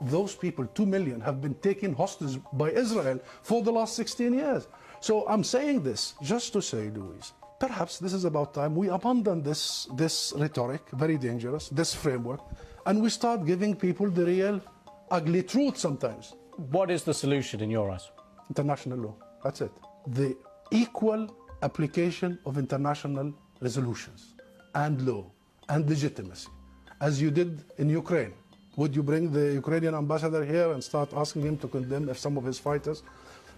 Speaker 18: Those people, 2 million, have been taken hostage by Israel for the last 16 years. So I'm saying this just to say, Louise, perhaps this is about time we abandon this rhetoric, very dangerous, this framework, and we start giving people the real ugly truth sometimes.
Speaker 17: What is the solution in your eyes?
Speaker 18: International law, that's it. The equal application of international resolutions and law and legitimacy, as you did in Ukraine. Would you bring the Ukrainian ambassador here and start asking him to condemn some of his fighters?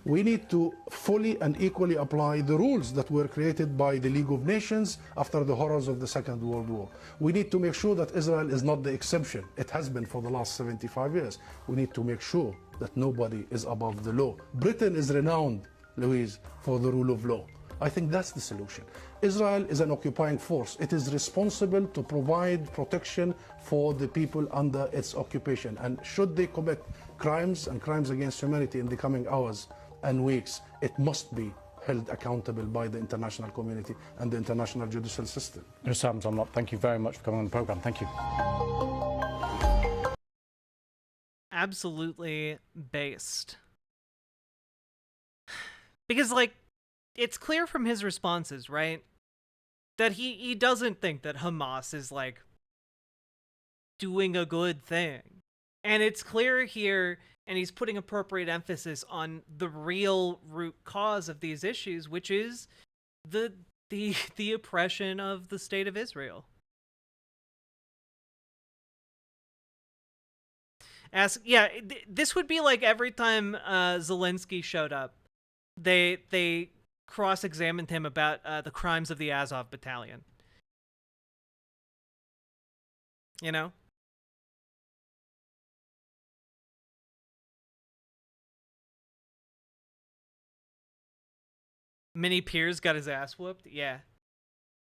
Speaker 18: We need to fully and equally apply the rules that were created by the League of Nations after the horrors of the Second World War. We need to make sure that Israel is not the exception. It has been for the last 75 years. We need to make sure that nobody is above the law. Britain is renowned, Louise, for the rule of law. I think that's the solution. Israel is an occupying force. It is responsible to provide protection for the people under its occupation. And should they commit crimes and crimes against humanity in the coming hours and weeks, it must be held accountable by the international community and the international judicial system.
Speaker 17: Hussam Zomlot, thank you very much for coming on the programme. Thank you.
Speaker 1: Absolutely based. Because, like, it's clear from his responses, right, that he doesn't think that Hamas is, like, doing a good thing. And it's clear here, and he's putting appropriate emphasis on the real root cause of these issues, which is the oppression of the state of Israel. This would be like every time Zelensky showed up, they cross-examined him about the crimes of the Azov battalion. You know? Mini Piers got his ass whooped. Yeah.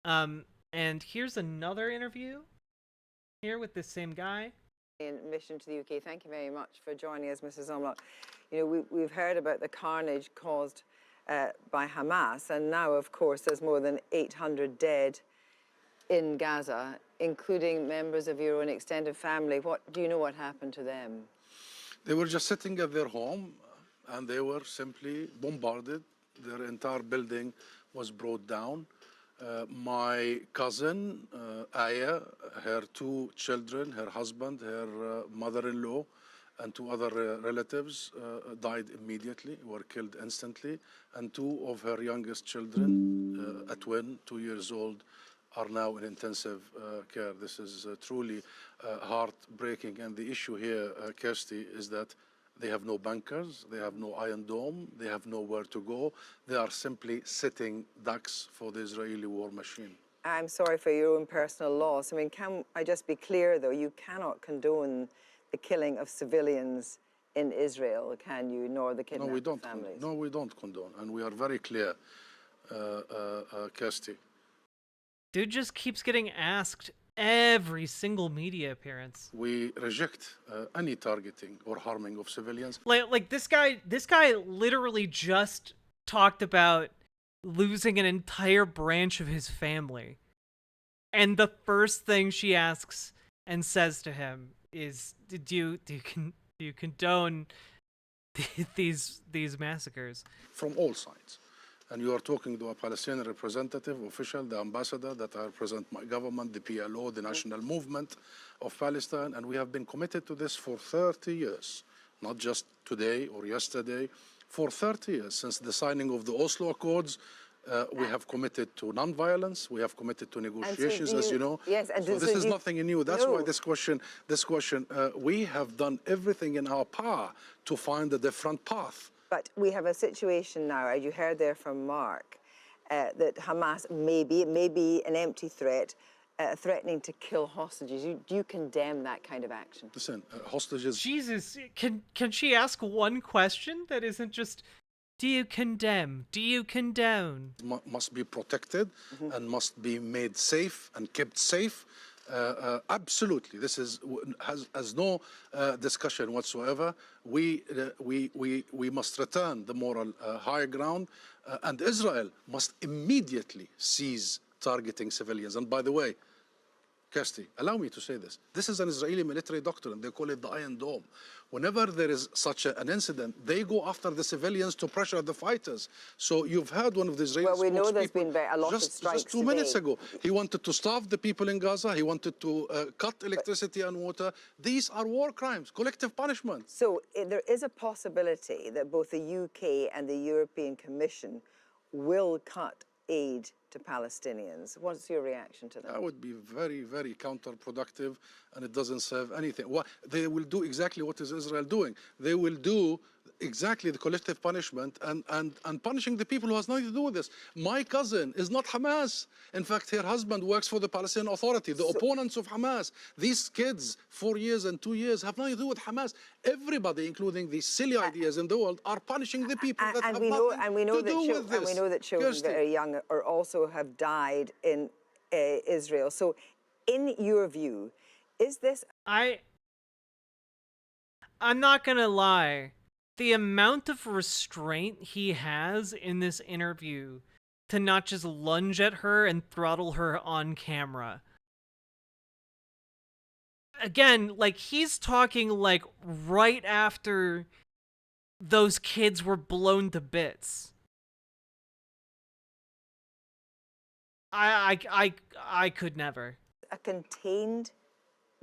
Speaker 1: And here's another interview here with this same guy.
Speaker 19: Mission to the UK. Thank you very much for joining us, Mrs. Omlot. You know, we've heard about the carnage caused by Hamas, and now, of course, there's more than 800 dead in Gaza, including members of your own extended family. Do you know what happened to them?
Speaker 18: They were just sitting at their home, and they were simply bombarded. Their entire building was brought down. My cousin, Aya, her 2 children, her husband, her mother-in-law, and 2 other relatives died immediately, were killed instantly. And 2 of her youngest children, a twin, 2 years old, are now in intensive care. This is truly heartbreaking. And the issue here, Kirsty, is that they have no bunkers, they have no Iron Dome, they have nowhere to go. They are simply sitting ducks for the Israeli war machine.
Speaker 19: I'm sorry for your own personal loss. I mean, can I just be clear, though? You cannot condone the killing of civilians in Israel, can you, nor the kidnapped families?
Speaker 18: No, we don't condone, and we are very clear, Kirsty.
Speaker 1: Dude just keeps getting asked every single media appearance.
Speaker 18: We reject any targeting or harming of civilians.
Speaker 1: Like this guy literally just talked about losing an entire branch of his family. And the first thing she asks and says to him is, do you condone these massacres?
Speaker 18: From all sides. And you are talking to a Palestinian representative, official, the ambassador that I represent my government, the PLO, the national movement of Palestine, and we have been committed to this for 30 years, not just today or yesterday, for 30 years. Since the signing of the Oslo Accords, we have committed to non-violence, we have committed to negotiations, as you know.
Speaker 19: Yes, and
Speaker 18: so this is nothing new. That's why this question, we have done everything in our power to find a different path.
Speaker 19: But we have a situation now, as you heard there from Mark, that Hamas may be an empty threat, threatening to kill hostages. Do you condemn that kind of action?
Speaker 18: Listen, hostages...
Speaker 1: Jesus, can she ask one question that isn't just, do you condemn? Do you condone?
Speaker 18: Must be protected and must be made safe and kept safe. Absolutely, this has no discussion whatsoever. We must return the moral high ground, and Israel must immediately cease targeting civilians. And by the way, Kirsty, allow me to say this. This is an Israeli military doctrine. They call it the Iron Dome. Whenever there is such an incident, they go after the civilians to pressure the fighters. So you've heard one of the Israeli
Speaker 19: we know there's been a lot of strikes
Speaker 18: just 2 minutes ago. He wanted to starve the people in Gaza. He wanted to cut electricity and water. These are war crimes, collective punishment.
Speaker 19: So there is a possibility that both the UK and the European Commission will cut aid to Palestinians. What's your reaction to that?
Speaker 18: That would be very, very counterproductive, and it doesn't serve anything. They will do exactly what is Israel doing. They will do exactly the collective punishment and punishing the people who has nothing to do with this. My cousin is not Hamas. In fact, her husband works for the Palestinian Authority, the opponents of Hamas. These kids, 4 years and 2 years, have nothing to do with Hamas. Everybody, including these silly ideas in the world, are punishing the people that have nothing to do with this.
Speaker 19: And we know that children very young are also have died in Israel. So, in your view, is this...
Speaker 1: I'm not gonna lie. the amount of restraint he has in this interview to not just lunge at her and throttle her on camera. Again, like, he's talking, like, right after those kids were blown to bits. I could never.
Speaker 19: A contained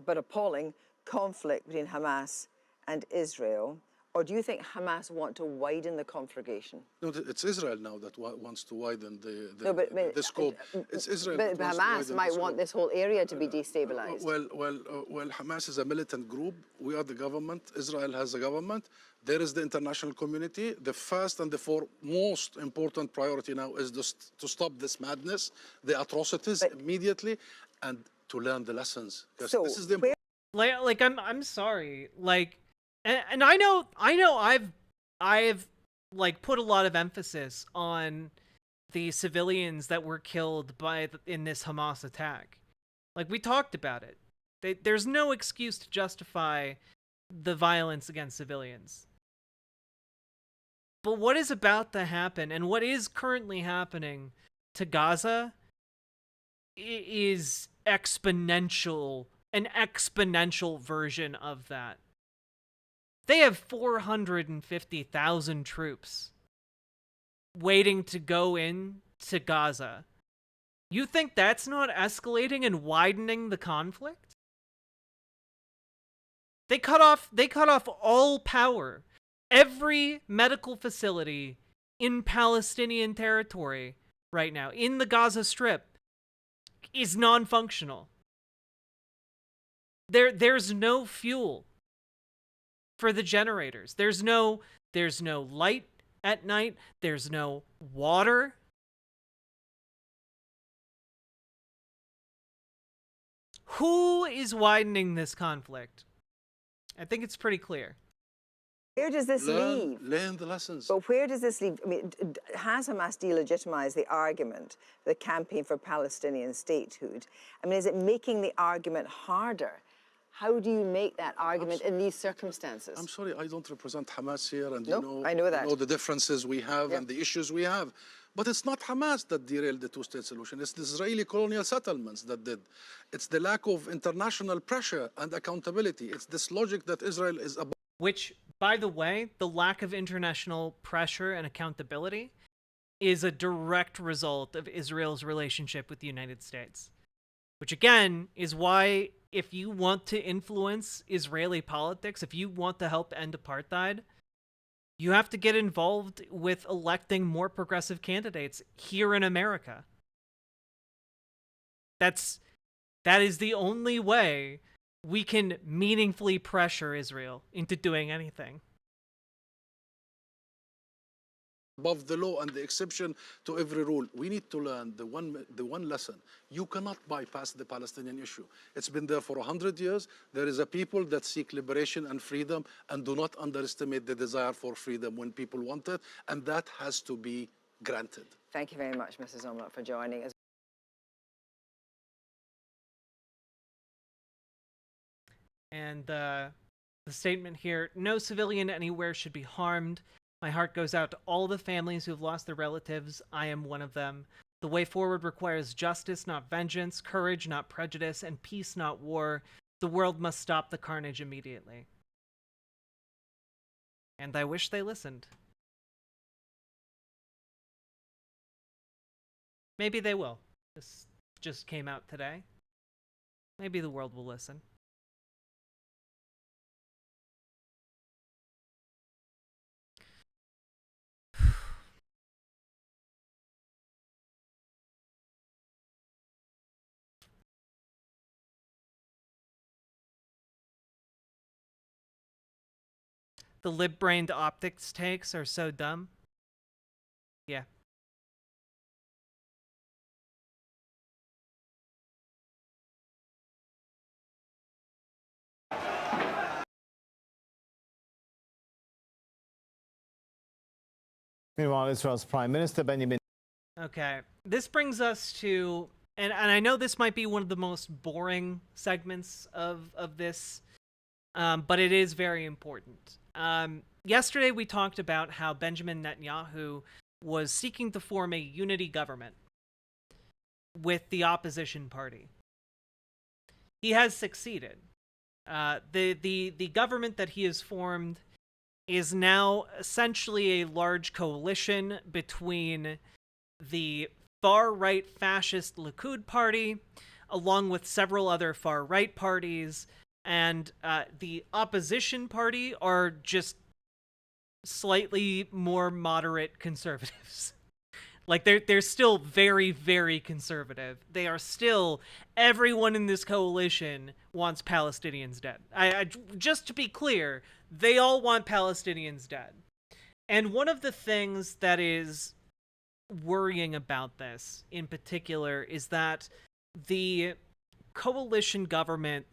Speaker 19: but appalling conflict between Hamas and Israel? Or do you think Hamas want to widen the conflagration?
Speaker 18: No, it's Israel now that wants to widen
Speaker 19: the
Speaker 18: scope. It's Israel.
Speaker 19: But Hamas might want this whole area to be destabilized.
Speaker 18: Well, Hamas is a militant group. We are the government. Israel has a government. There is the international community. The first and the most important priority now is to stop this madness, the atrocities immediately, and to learn the lessons.
Speaker 19: So
Speaker 18: this is the
Speaker 1: like I'm sorry, like. And I know I've like put a lot of emphasis on the civilians that were killed in this Hamas attack. Like, we talked about it. There's no excuse to justify the violence against civilians. But what is about to happen, and what is currently happening to Gaza, is an exponential version of that. They have 450,000 troops waiting to go in to Gaza. You think that's not escalating and widening the conflict? They cut off all power. Every medical facility in Palestinian territory right now, in the Gaza Strip, is non-functional. There's no fuel for the generators. There's no light at night. There's no water. Who is widening this conflict? I think it's pretty clear.
Speaker 19: Where does this leave?
Speaker 18: Learn the lessons.
Speaker 19: But where does this leave? I mean, has Hamas delegitimized the argument, the campaign for Palestinian statehood? I mean, is it making the argument harder? How do you make that argument in these circumstances?
Speaker 18: I'm sorry, I don't represent Hamas here, and
Speaker 19: I know that.
Speaker 18: You know the differences we have and the issues we have. But it's not Hamas that derailed the two-state solution. It's the Israeli colonial settlements that did. It's the lack of international pressure and accountability. It's this logic that Israel is about.
Speaker 1: Which, by the way, the lack of international pressure and accountability is a direct result of Israel's relationship with the United States. Which, again, is why, if you want to influence Israeli politics, if you want to help end apartheid, you have to get involved with electing more progressive candidates here in America. That is the only way we can meaningfully pressure Israel into doing anything.
Speaker 18: Above the law and the exception to every rule. We need to learn the one lesson. You cannot bypass the Palestinian issue. It's been there for 100 years. There is a people that seek liberation and freedom, and do not underestimate the desire for freedom when people want it, and that has to be granted.
Speaker 19: Thank you very much, Mrs. Omlot, for joining us.
Speaker 1: And the statement here: no civilian anywhere should be harmed. My heart goes out to all the families who have lost their relatives. I am one of them. The way forward requires justice, not vengeance, courage, not prejudice, and peace, not war. The world must stop the carnage immediately. And I wish they listened. Maybe they will. This just came out today. Maybe the world will listen. The lib-brained optics takes are so dumb. Yeah.
Speaker 20: Meanwhile, Israel's Prime Minister Benjamin.
Speaker 1: Okay, this brings us to, and I know this might be one of the most boring segments of this, but it is very important. Yesterday we talked about how Benjamin Netanyahu was seeking to form a unity government with the opposition party. He has succeeded. The government that he has formed is now essentially a large coalition between the far-right fascist Likud party, along with several other far-right parties, and the opposition party are just slightly more moderate conservatives. Like, they're still very, very conservative. They are still, everyone in this coalition wants Palestinians dead. Just to be clear, they all want Palestinians dead. And one of the things that is worrying about this, in particular, is that the coalition government,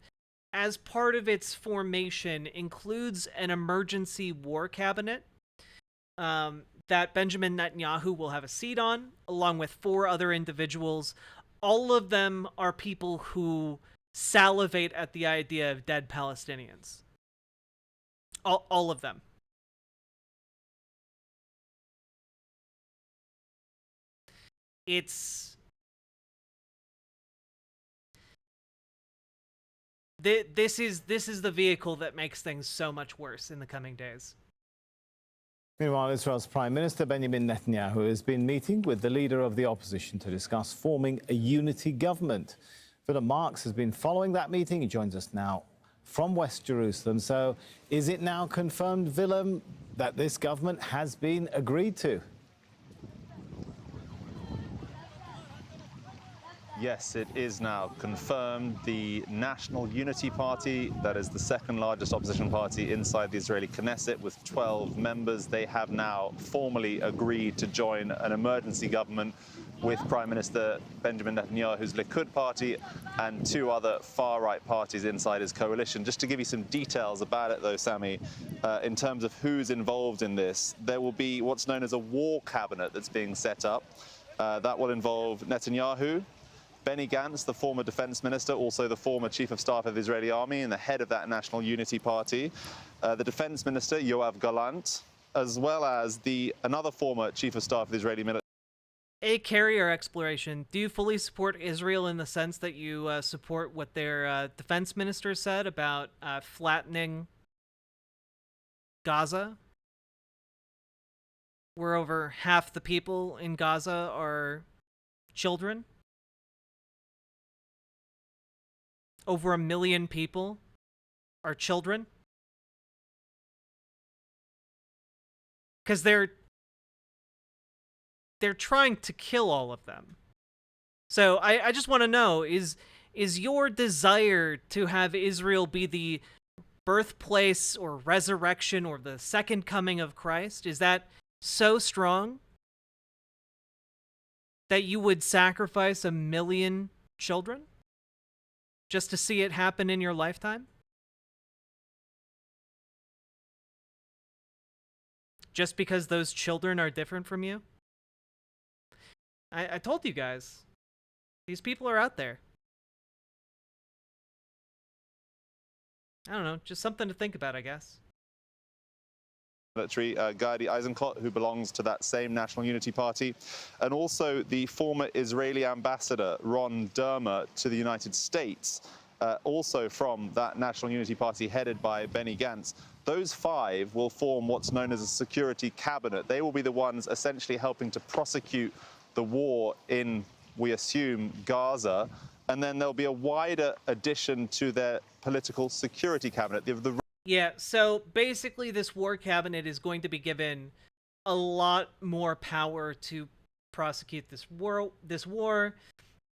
Speaker 1: as part of its formation, includes an emergency war cabinet, that Benjamin Netanyahu will have a seat on, along with 4 other individuals. All of them are people who salivate at the idea of dead Palestinians. All of them. This is the vehicle that makes things so much worse in the coming days.
Speaker 20: Meanwhile, Israel's Prime Minister Benjamin Netanyahu has been meeting with the leader of the opposition to discuss forming a unity government. Willem Marks has been following that meeting. He joins us now from West Jerusalem. So is it now confirmed, Willem, that this government has been agreed to?
Speaker 21: Yes, it is now confirmed. The National Unity Party, that is the second largest opposition party inside the Israeli Knesset with 12 members, they have now formally agreed to join an emergency government with Prime Minister Benjamin Netanyahu's Likud party and 2 other far-right parties inside his coalition. Just to give you some details about it, though, Sammy, in terms of who's involved in this, there will be what's known as a war cabinet that's being set up. That will involve Netanyahu, Benny Gantz, the former defense minister, also the former chief of staff of the Israeli army and the head of that National Unity Party, the defense minister, Yoav Gallant, as well as another former chief of staff of the Israeli military.
Speaker 1: A carrier exploration. Do you fully support Israel in the sense that you support what their defense minister said about flattening Gaza? Where over half the people in Gaza are children? Over 1 million people are children? Because they're trying to kill all of them. So I just want to know, is your desire to have Israel be the birthplace or resurrection or the second coming of Christ, is that so strong that you would sacrifice 1 million children just to see it happen in your lifetime? Just because those children are different from you? I told you guys, these people are out there. I don't know, just something to think about, I guess.
Speaker 21: Military, Gadi Eisenkot, who belongs to that same National Unity Party, and also the former Israeli ambassador, Ron Dermer, to the United States, also from that National Unity Party headed by Benny Gantz. Those 5 will form what's known as a security cabinet. They will be the ones essentially helping to prosecute the war in, we assume, Gaza, and then there'll be a wider addition to their political security cabinet.
Speaker 1: Yeah, so basically this war cabinet is going to be given a lot more power to prosecute this war.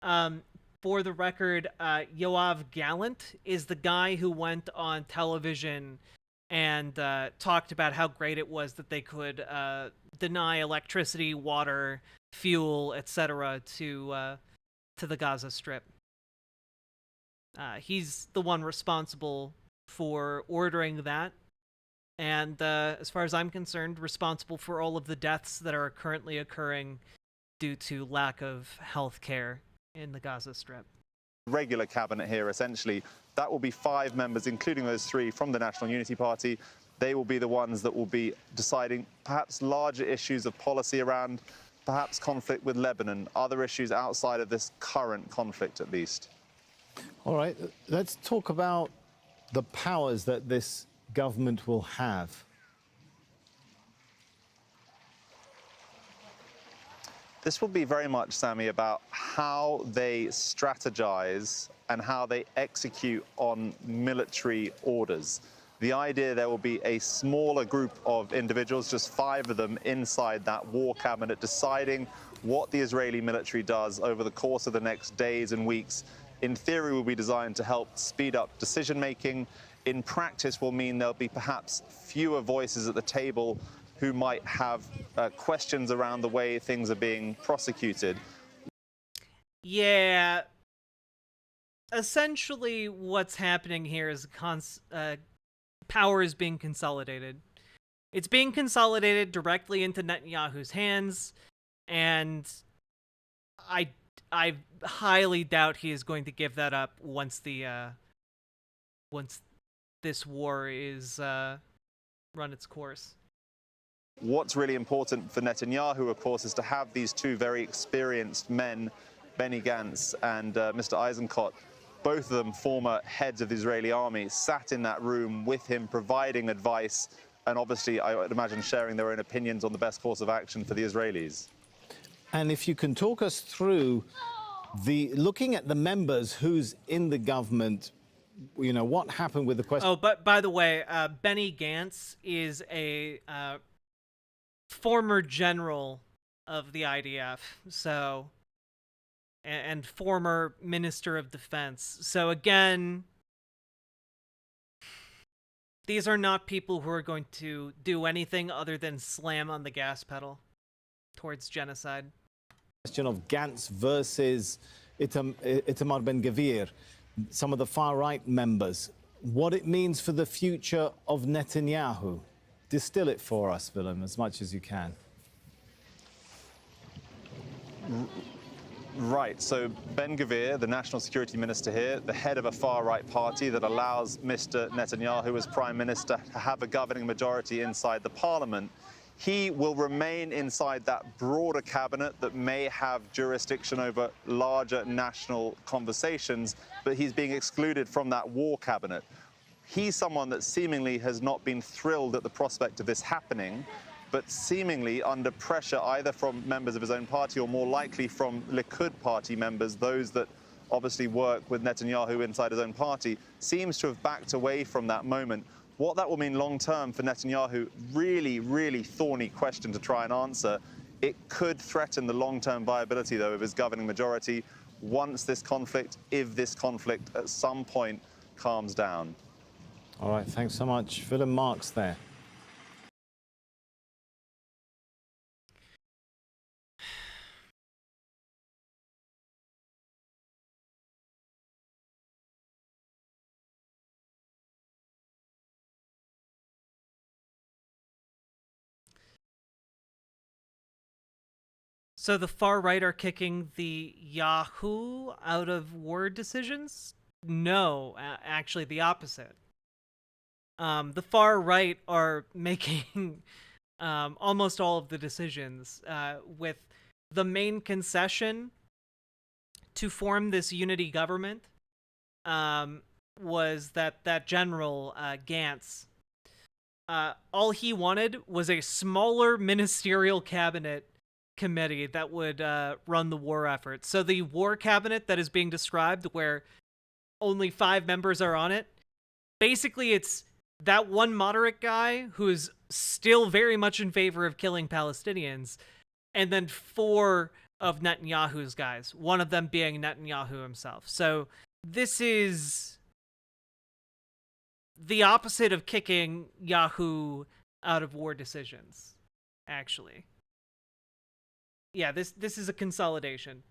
Speaker 1: For the record, Yoav Gallant is the guy who went on television and talked about how great it was that they could deny electricity, water, fuel, etc. to the Gaza Strip. He's the one responsible for ordering that, and as far as I'm concerned, responsible for all of the deaths that are currently occurring due to lack of health care in the Gaza Strip.
Speaker 21: Regular cabinet here, essentially, that will be 5 members, including those 3 from the National Unity Party. they will be the ones that will be deciding perhaps larger issues of policy around perhaps conflict with Lebanon, other issues outside of this current conflict at least.
Speaker 20: All right, let's talk about the powers that this government will have.
Speaker 21: This will be very much, Sammy, about how they strategize and how they execute on military orders. The idea there will be a smaller group of individuals, just 5 of them, inside that war cabinet, deciding what the Israeli military does over the course of the next days and weeks. In theory, will be designed to help speed up decision-making. In practice, will mean there'll be perhaps fewer voices at the table who might have questions around the way things are being prosecuted.
Speaker 1: Yeah. Essentially, what's happening here is power is being consolidated. It's being consolidated directly into Netanyahu's hands, and I highly doubt he is going to give that up once this war is run its course.
Speaker 21: What's really important for Netanyahu, of course, is to have these 2 very experienced men, Benny Gantz and Mr. Eisenkot, both of them former heads of the Israeli army, sat in that room with him, providing advice, and obviously, I would imagine, sharing their own opinions on the best course of action for the Israelis.
Speaker 20: And if you can talk us through looking at the members who's in the government, you know, what happened with the question.
Speaker 1: Oh, but by the way, Benny Gantz is a former general of the IDF, so, and former Minister of Defense. So again, these are not people who are going to do anything other than slam on the gas pedal towards genocide.
Speaker 20: Question of Gantz versus Itamar Ben-Gvir, some of the far-right members, what it means for the future of Netanyahu. Distill it for us, Willem, as much as you can.
Speaker 21: Right, so Ben-Gvir, the national security minister here, the head of a far-right party that allows Mr. Netanyahu as prime minister to have a governing majority inside the parliament, he will remain inside that broader cabinet that may have jurisdiction over larger national conversations, but he's being excluded from that war cabinet. He's someone that seemingly has not been thrilled at the prospect of this happening, but seemingly under pressure either from members of his own party or more likely from Likud party members, those that obviously work with Netanyahu inside his own party, seems to have backed away from that moment. What that will mean long-term for Netanyahu, really, really thorny question to try and answer. It could threaten the long-term viability, though, of his governing majority once this conflict, if this conflict at some point calms down.
Speaker 20: All right, thanks so much. Willem Marks there.
Speaker 1: So the far right are kicking the Yahoo out of war decisions? No, actually the opposite. The far right are making almost all of the decisions, with the main concession to form this unity government was that General Gantz. All he wanted was a smaller ministerial cabinet committee that would run the war effort. So the war cabinet that is being described, where only 5 members are on it, basically it's that one moderate guy who is still very much in favor of killing Palestinians, and then 4 of Netanyahu's guys, one of them being Netanyahu himself. So this is the opposite of kicking Yahoo out of war decisions, actually. Yeah, this is a consolidation.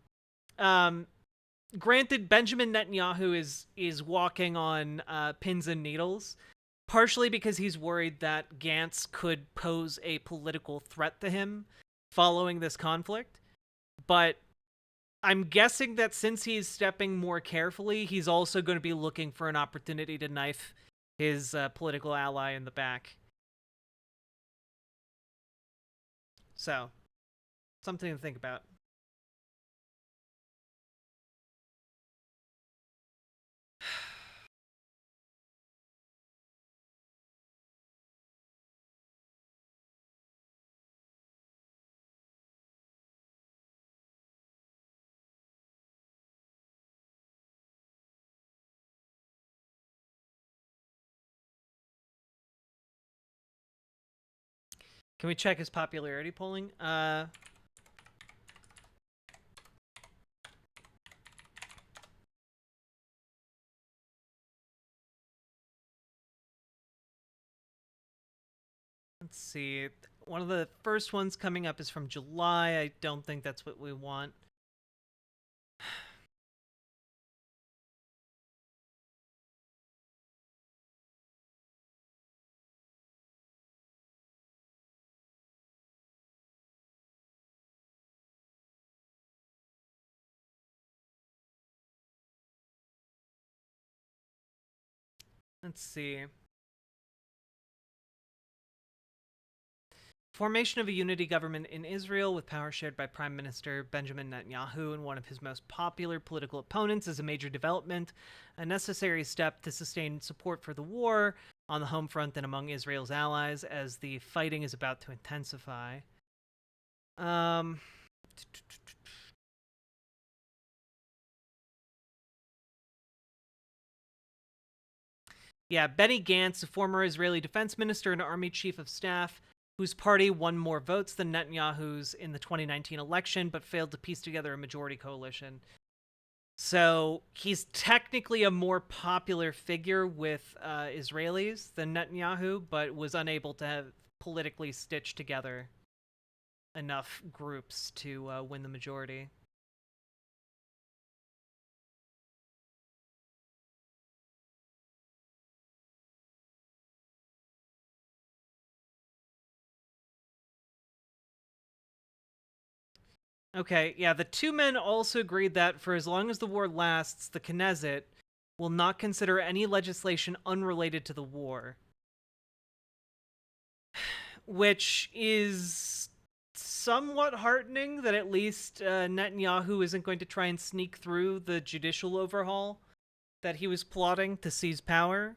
Speaker 1: Granted, Benjamin Netanyahu is walking on pins and needles, partially because he's worried that Gantz could pose a political threat to him following this conflict. But I'm guessing that since he's stepping more carefully, he's also going to be looking for an opportunity to knife his political ally in the back. So, something to think about. Can we check his popularity polling? Let's see. One of the first ones coming up is from July. I don't think that's what we want. Let's see. Formation of a unity government in Israel with power shared by Prime Minister Benjamin Netanyahu and one of his most popular political opponents is a major development, a necessary step to sustain support for the war on the home front and among Israel's allies as the fighting is about to intensify. Yeah, Benny Gantz, a former Israeli defense minister and army chief of staff, whose party won more votes than Netanyahu's in the 2019 election, but failed to piece together a majority coalition. So he's technically a more popular figure with Israelis than Netanyahu, but was unable to have politically stitch together enough groups to win the majority. Okay, yeah, the two men also agreed that for as long as the war lasts, the Knesset will not consider any legislation unrelated to the war. Which is somewhat heartening that at least Netanyahu isn't going to try and sneak through the judicial overhaul that he was plotting to seize power.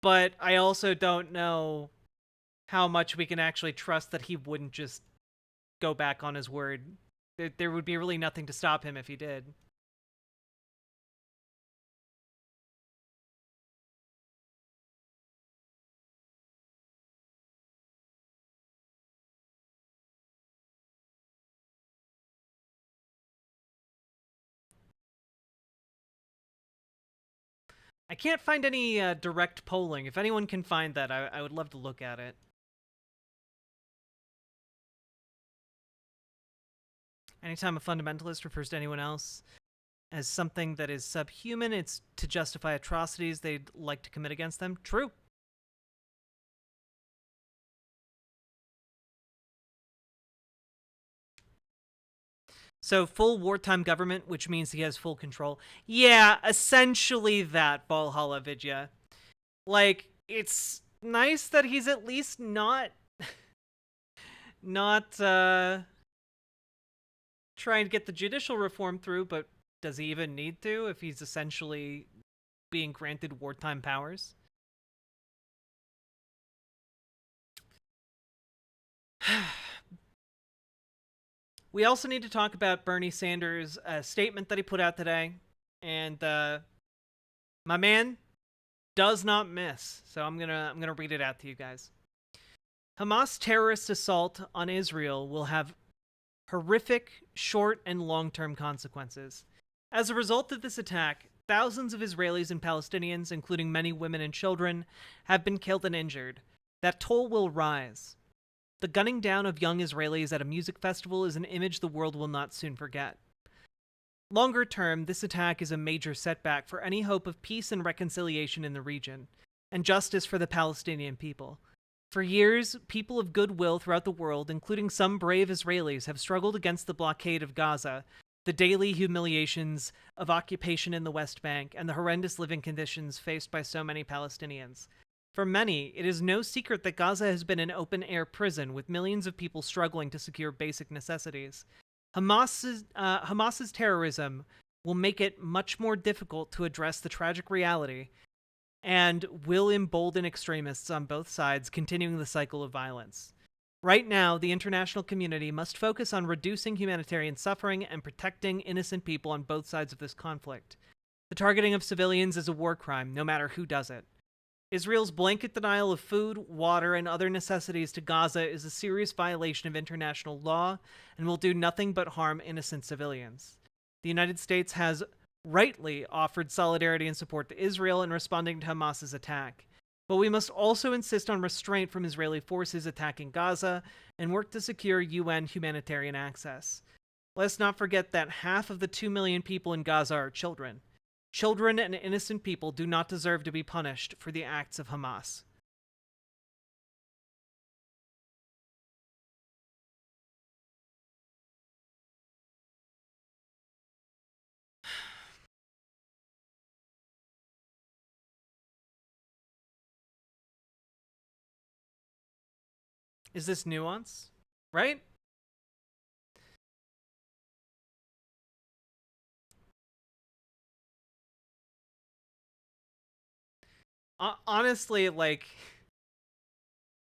Speaker 1: But I also don't know how much we can actually trust that he wouldn't just go back on his word. There would be really nothing to stop him if he did. I can't find any direct polling. If anyone can find that, I would love to look at it. Anytime a fundamentalist refers to anyone else as something that is subhuman, it's to justify atrocities they'd like to commit against them. True. So full wartime government, which means he has full control. Yeah, essentially that, Valhalla Vidya. Like, it's nice that he's at least not trying to get the judicial reform through, but does he even need to if he's essentially being granted wartime powers? We also need to talk about Bernie Sanders' statement that he put out today, and my man does not miss. So I'm gonna read it out to you guys. Hamas terrorist assault on Israel will have horrific short and long-term consequences. As a result of this attack, thousands of Israelis and Palestinians, including many women and children, have been killed and injured. That toll will rise. The gunning down of young Israelis at a music festival is an image the world will not soon forget. Longer term, this attack is a major setback for any hope of peace and reconciliation in the region, and justice for the Palestinian people. For years, people of goodwill throughout the world, including some brave Israelis, have struggled against the blockade of Gaza, the daily humiliations of occupation in the West Bank, and the horrendous living conditions faced by so many Palestinians. For many, it is no secret that Gaza has been an open-air prison with millions of people struggling to secure basic necessities. Hamas's terrorism will make it much more difficult to address the tragic reality and will embolden extremists on both sides, continuing the cycle of violence. Right now, the international community must focus on reducing humanitarian suffering and protecting innocent people on both sides of this conflict. The targeting of civilians is a war crime, no matter who does it. Israel's blanket denial of food, water, and other necessities to Gaza is a serious violation of international law and will do nothing but harm innocent civilians. The United States has rightly offered solidarity and support to Israel in responding to Hamas's attack. But we must also insist on restraint from Israeli forces attacking Gaza and work to secure UN humanitarian access. Let's not forget that half of the 2 million people in Gaza are children. Children and innocent people do not deserve to be punished for the acts of Hamas. Is this nuance? Right? Honestly, like,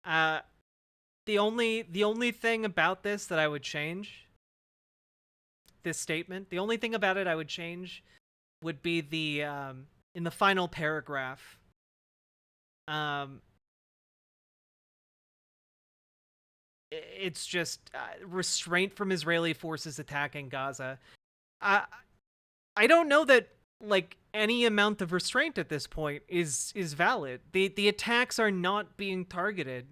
Speaker 1: the only thing about this that I would change, this statement, the only thing about it I would change would be the in the final paragraph. It's just restraint from Israeli forces attacking Gaza. I don't know that like any amount of restraint at this point is valid. The attacks are not being targeted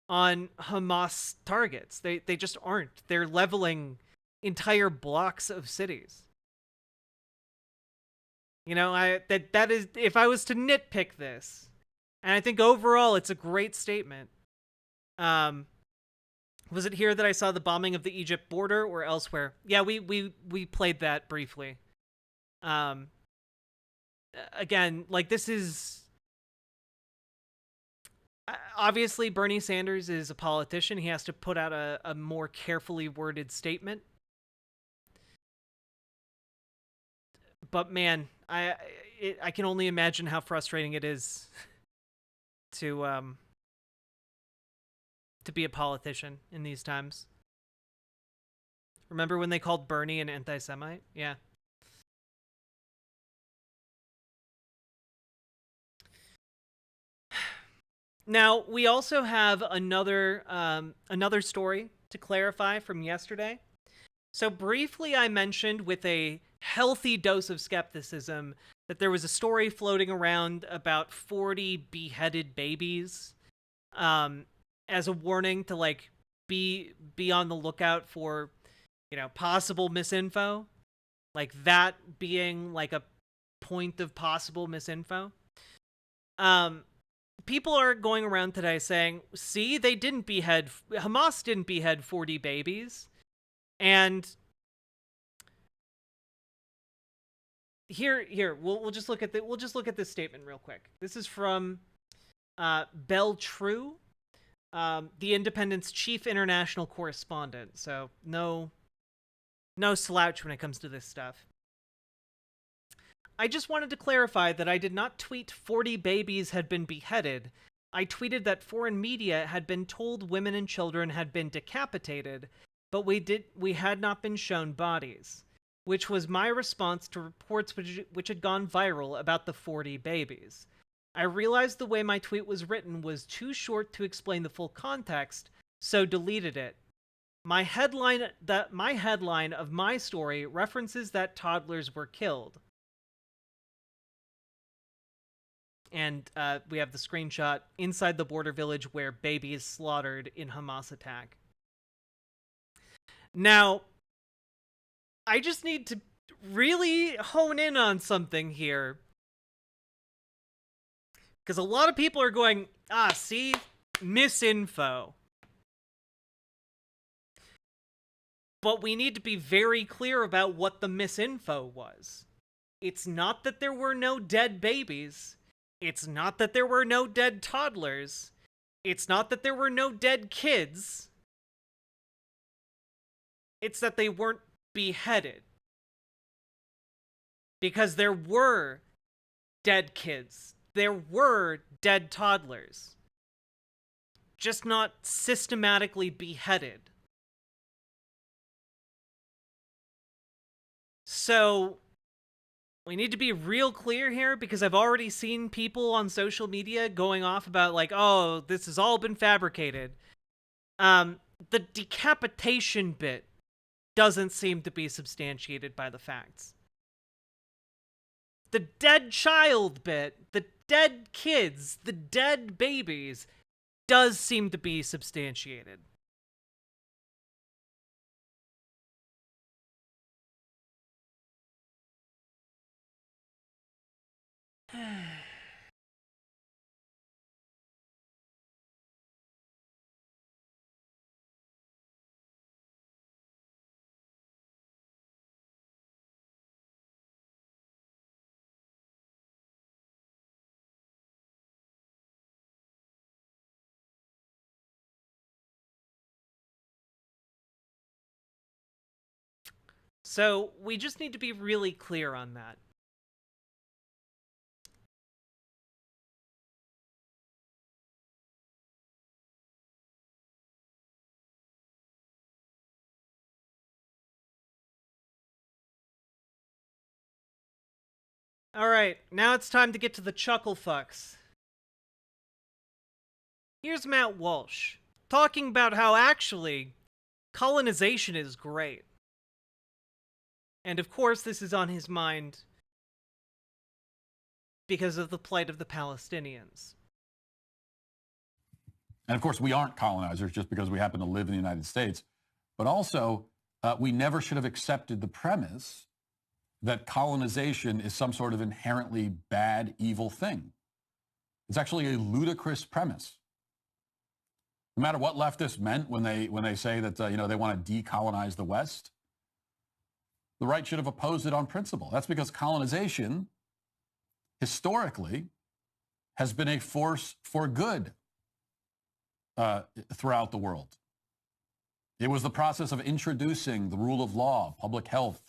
Speaker 1: on Hamas targets. They just aren't. They're leveling entire blocks of cities. You know, that is, if I was to nitpick this, and I think overall it's a great statement. Was it here that I saw the bombing of the Egypt border or elsewhere? Yeah, we played that briefly. Again, like, this is obviously Bernie Sanders is a politician. He has to put out a more carefully worded statement. But man, I can only imagine how frustrating it is to be a politician in these times. Remember when they called Bernie an anti-Semite? Yeah. Now, we also have another story to clarify from yesterday. So briefly, I mentioned with a healthy dose of skepticism that there was a story floating around about 40 beheaded babies, as a warning to, like, be on the lookout for, you know, possible misinfo, like that being like a point of possible misinfo. People are going around today saying, see, Hamas didn't behead 40 babies. And here, we'll just look at this statement real quick. This is from Belle True, the Independent's chief international correspondent. So no slouch when it comes to this stuff. I just wanted to clarify that I did not tweet 40 babies had been beheaded. I tweeted that foreign media had been told women and children had been decapitated, but we had not been shown bodies, which was my response to reports which had gone viral about the 40 babies. I realized the way my tweet was written was too short to explain the full context, so deleted it. My headline of my story references that toddlers were killed. And we have the screenshot inside the border village where baby is slaughtered in Hamas attack. Now, I just need to really hone in on something here, because a lot of people are going, see, misinfo. But we need to be very clear about what the misinfo was. It's not that there were no dead babies. It's not that there were no dead toddlers. It's not that there were no dead kids. It's that they weren't beheaded. Because there were dead kids. There were dead toddlers. Just not systematically beheaded. So, we need to be real clear here, because I've already seen people on social media going off about, like, oh, this has all been fabricated. The decapitation bit doesn't seem to be substantiated by the facts. The dead child bit, the dead kids, the dead babies, does seem to be substantiated. So, we just need to be really clear on that. Alright, now it's time to get to the chuckle fucks. Here's Matt Walsh, talking about how actually, colonization is great. And of course this is on his mind because of the plight of the Palestinians.
Speaker 3: And of course, we aren't colonizers just because we happen to live in the United States. But also, we never should have accepted the premise that colonization is some sort of inherently bad, evil thing. It's actually a ludicrous premise. No matter what leftists meant when they say that they want to decolonize the West, the right should have opposed it on principle. That's because colonization, historically, has been a force for good throughout the world. It was the process of introducing the rule of law, public health,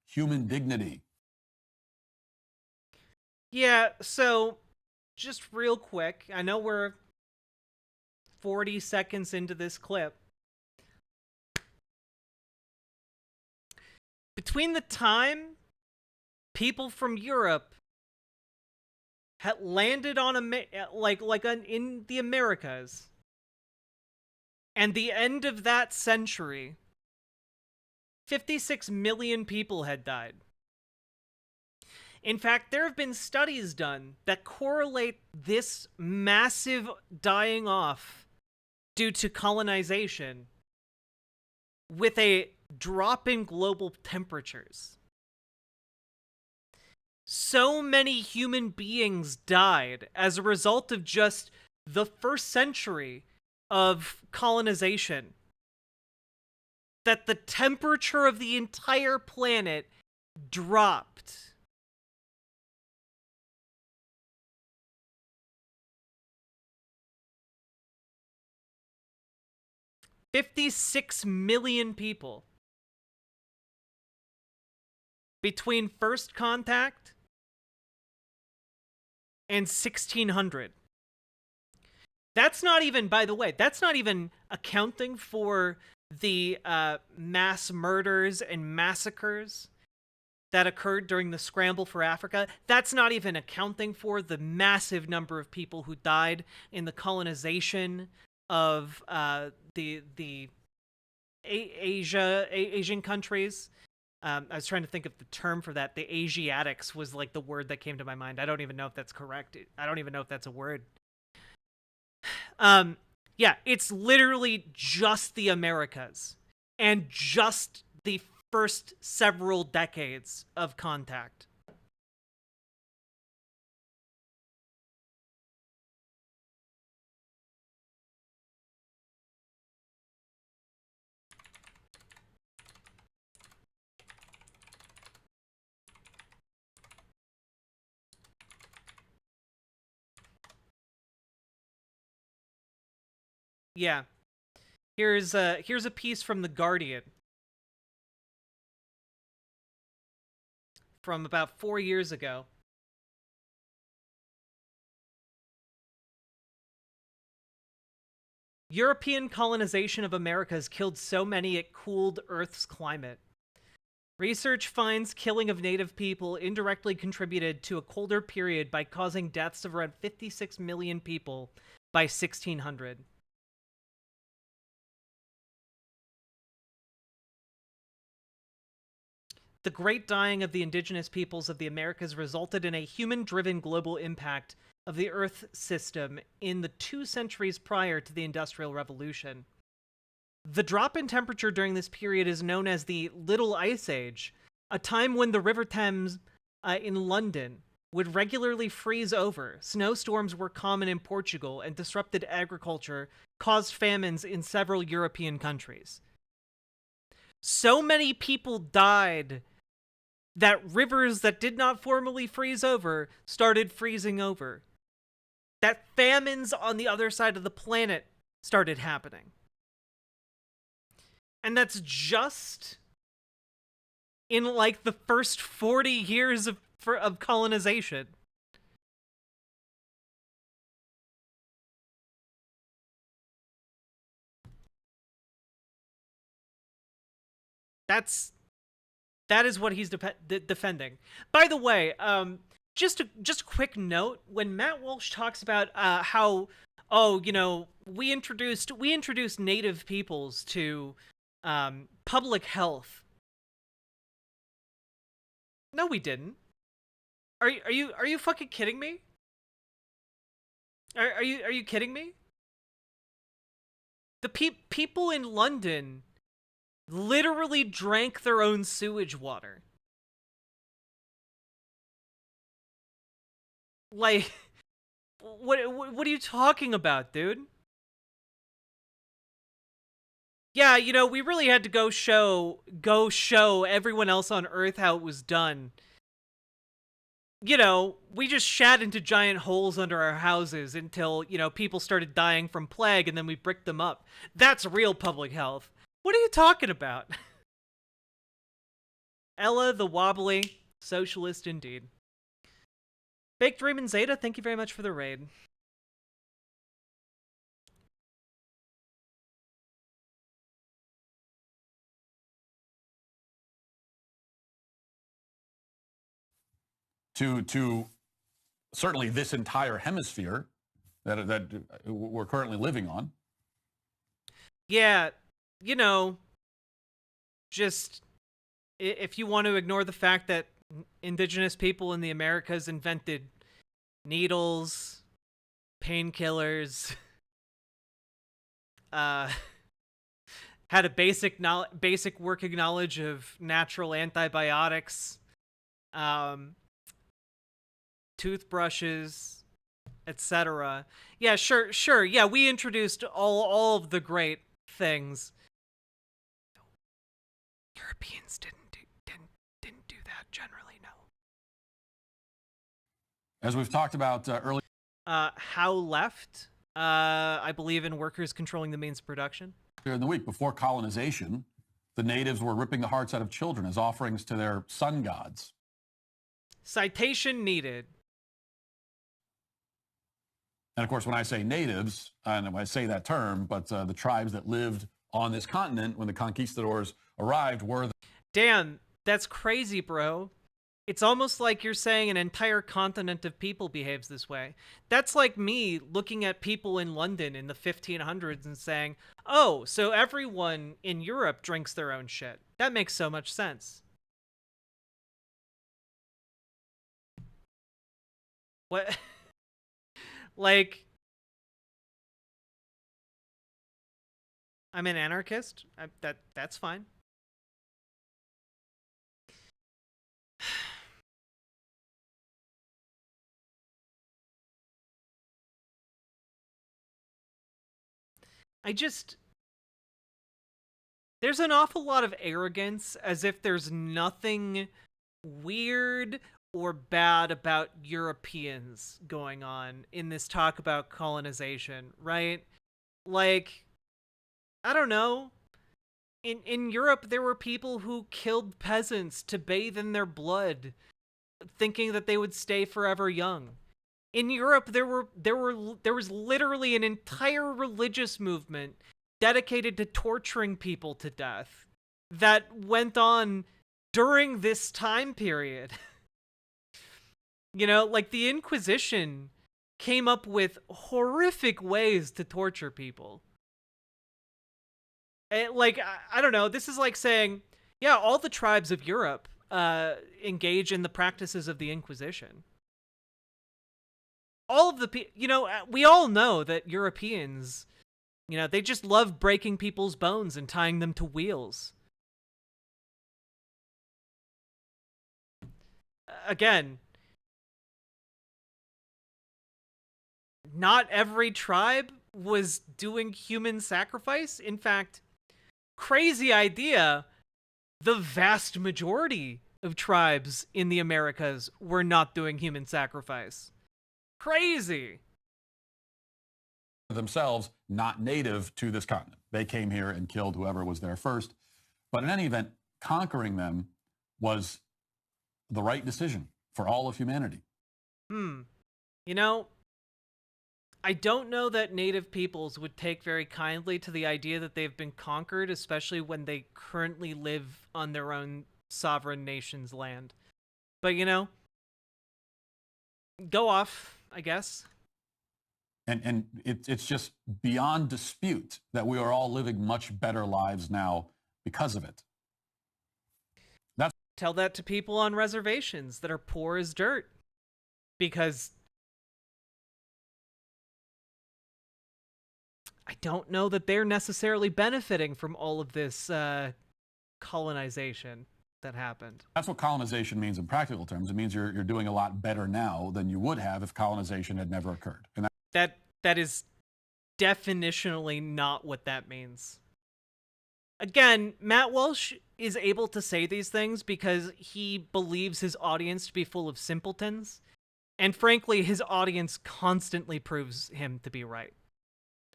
Speaker 3: human dignity.
Speaker 1: Yeah, so just real quick, I know we're 40 seconds into this clip. Between the time people from Europe had landed on in the Americas and the end of that century, 56 million people had died. In fact, there have been studies done that correlate this massive dying off due to colonization with a drop in global temperatures. So many human beings died as a result of just the first century of colonization that the temperature of the entire planet dropped. $56 million people between first contact and 1600. That's not even, by the way, that's not even accounting for the mass murders and massacres that occurred during the scramble for Africa. That's not even accounting for the massive number of people who died in the colonization of the Asian countries. I was trying to think of the term for that. The Asiatics was like the word that came to my mind. I don't even know if that's correct. I don't even know if that's a word. Yeah, it's literally just the Americas and just the first several decades of contact. Yeah. Here's a piece from The Guardian from about 4 years ago. European colonization of America has killed so many it cooled Earth's climate. Research finds killing of native people indirectly contributed to a colder period by causing deaths of around 56 million people by 1600. The great dying of the indigenous peoples of the Americas resulted in a human-driven global impact of the Earth system in the 2 centuries prior to the Industrial Revolution. The drop in temperature during this period is known as the Little Ice Age, a time when the River Thames in London would regularly freeze over. Snowstorms were common in Portugal and disrupted agriculture, caused famines in several European countries. So many people died that rivers that did not formally freeze over started freezing over. That famines on the other side of the planet started happening. And that's just in like the first 40 years of colonization. That is what he's defending. By the way, just a quick note: when Matt Walsh talks about how, oh, you know, we introduced native peoples to public health. No, we didn't. Are you fucking kidding me? Are you kidding me? The people in London literally drank their own sewage water. Like, what are you talking about, dude? Yeah, you know, we really had to go show everyone else on Earth how it was done. You know, we just shat into giant holes under our houses until, you know, people started dying from plague and then we bricked them up. That's real public health. What are you talking about? Ella the Wobbly, socialist indeed. Baked Raymond Zeta, thank you very much for the raid.
Speaker 3: To certainly this entire hemisphere that we're currently living on.
Speaker 1: Yeah, you know, just if you want to ignore the fact that indigenous people in the Americas invented needles, painkillers, had a basic working knowledge of natural antibiotics, toothbrushes, etc. Yeah, sure. Yeah, we introduced all of the great things. Europeans didn't do that generally, no.
Speaker 3: As we've talked about earlier.
Speaker 1: How left? I believe in workers controlling the means of production.
Speaker 3: In the week before colonization, the natives were ripping the hearts out of children as offerings to their sun gods.
Speaker 1: Citation needed.
Speaker 3: And of course, when I say natives, and when I say that term, but the tribes that lived on this continent when the conquistadors arrived were the...
Speaker 1: Damn, that's crazy, bro. It's almost like you're saying an entire continent of people behaves this way. That's like me looking at people in London in the 1500s and saying, oh, so everyone in Europe drinks their own shit. That makes so much sense. What? Like, I'm an anarchist. That's fine. There's an awful lot of arrogance, as if there's nothing weird or bad about Europeans going on in this talk about colonization, right? Like, I don't know. In Europe, there were people who killed peasants to bathe in their blood, thinking that they would stay forever young. In Europe, there was literally an entire religious movement dedicated to torturing people to death that went on during this time period. You know, like the Inquisition came up with horrific ways to torture people. Like, I don't know, this is like saying, yeah, all the tribes of Europe engage in the practices of the Inquisition. All of the you know, we all know that Europeans, you know, they just love breaking people's bones and tying them to wheels. Again, not every tribe was doing human sacrifice. In fact, crazy idea, the vast majority of tribes in the Americas were not doing human sacrifice. Crazy.
Speaker 3: Themselves not native to this continent. They came here and killed whoever was there first. But in any event, conquering them was the right decision for all of humanity.
Speaker 1: You know, I don't know that native peoples would take very kindly to the idea that they've been conquered, especially when they currently live on their own sovereign nation's land. But, you know, go off, I guess.
Speaker 3: And it's just beyond dispute that we are all living much better lives now because of it.
Speaker 1: Tell that to people on reservations that are poor as dirt. Because I don't know that they're necessarily benefiting from all of this colonization that happened.
Speaker 3: That's what colonization means in practical terms. It means you're doing a lot better now than you would have if colonization had never occurred. And
Speaker 1: that is definitionally not what that means. Again, Matt Walsh is able to say these things because he believes his audience to be full of simpletons. And frankly, his audience constantly proves him to be right.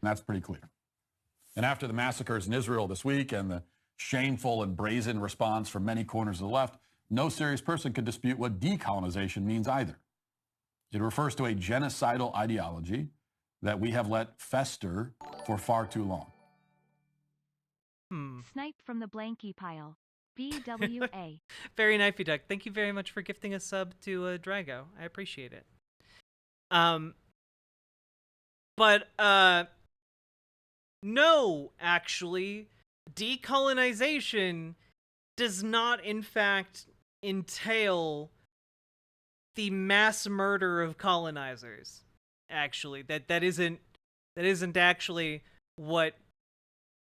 Speaker 3: And that's pretty clear. And after the massacres in Israel this week and the shameful and brazen response from many corners of the left, no serious person could dispute what decolonization means either. It refers to a genocidal ideology that we have let fester for far too long.
Speaker 8: Snipe from the blanky pile. BWA.
Speaker 1: Very knifey duck. Thank you very much for gifting a sub to Drago. I appreciate it. No, actually, decolonization does not, in fact, entail the mass murder of colonizers. Actually, that isn't actually what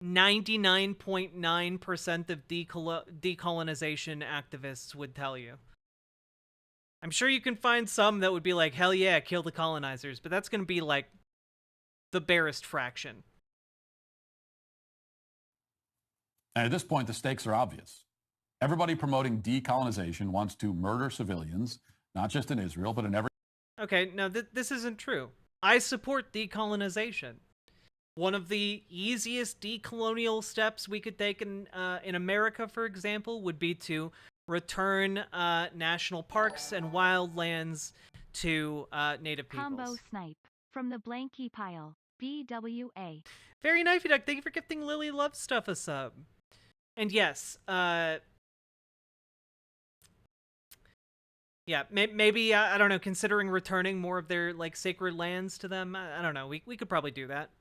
Speaker 1: 99.9% of decolonization activists would tell you. I'm sure you can find some that would be like, hell yeah, kill the colonizers, but that's going to be like the barest fraction.
Speaker 3: And at this point, the stakes are obvious. Everybody promoting decolonization wants to murder civilians, not just in Israel, but in every...
Speaker 1: Okay, no, this isn't true. I support decolonization. One of the easiest decolonial steps we could take in America, for example, would be to return national parks and wildlands to native peoples.
Speaker 8: Combo snipe from the blanky pile. BWA.
Speaker 1: Very knifey duck. Thank you for gifting Lily Love Stuff a sub. And yes, yeah, maybe I don't know. Considering returning more of their like sacred lands to them, I don't know. We could probably do that.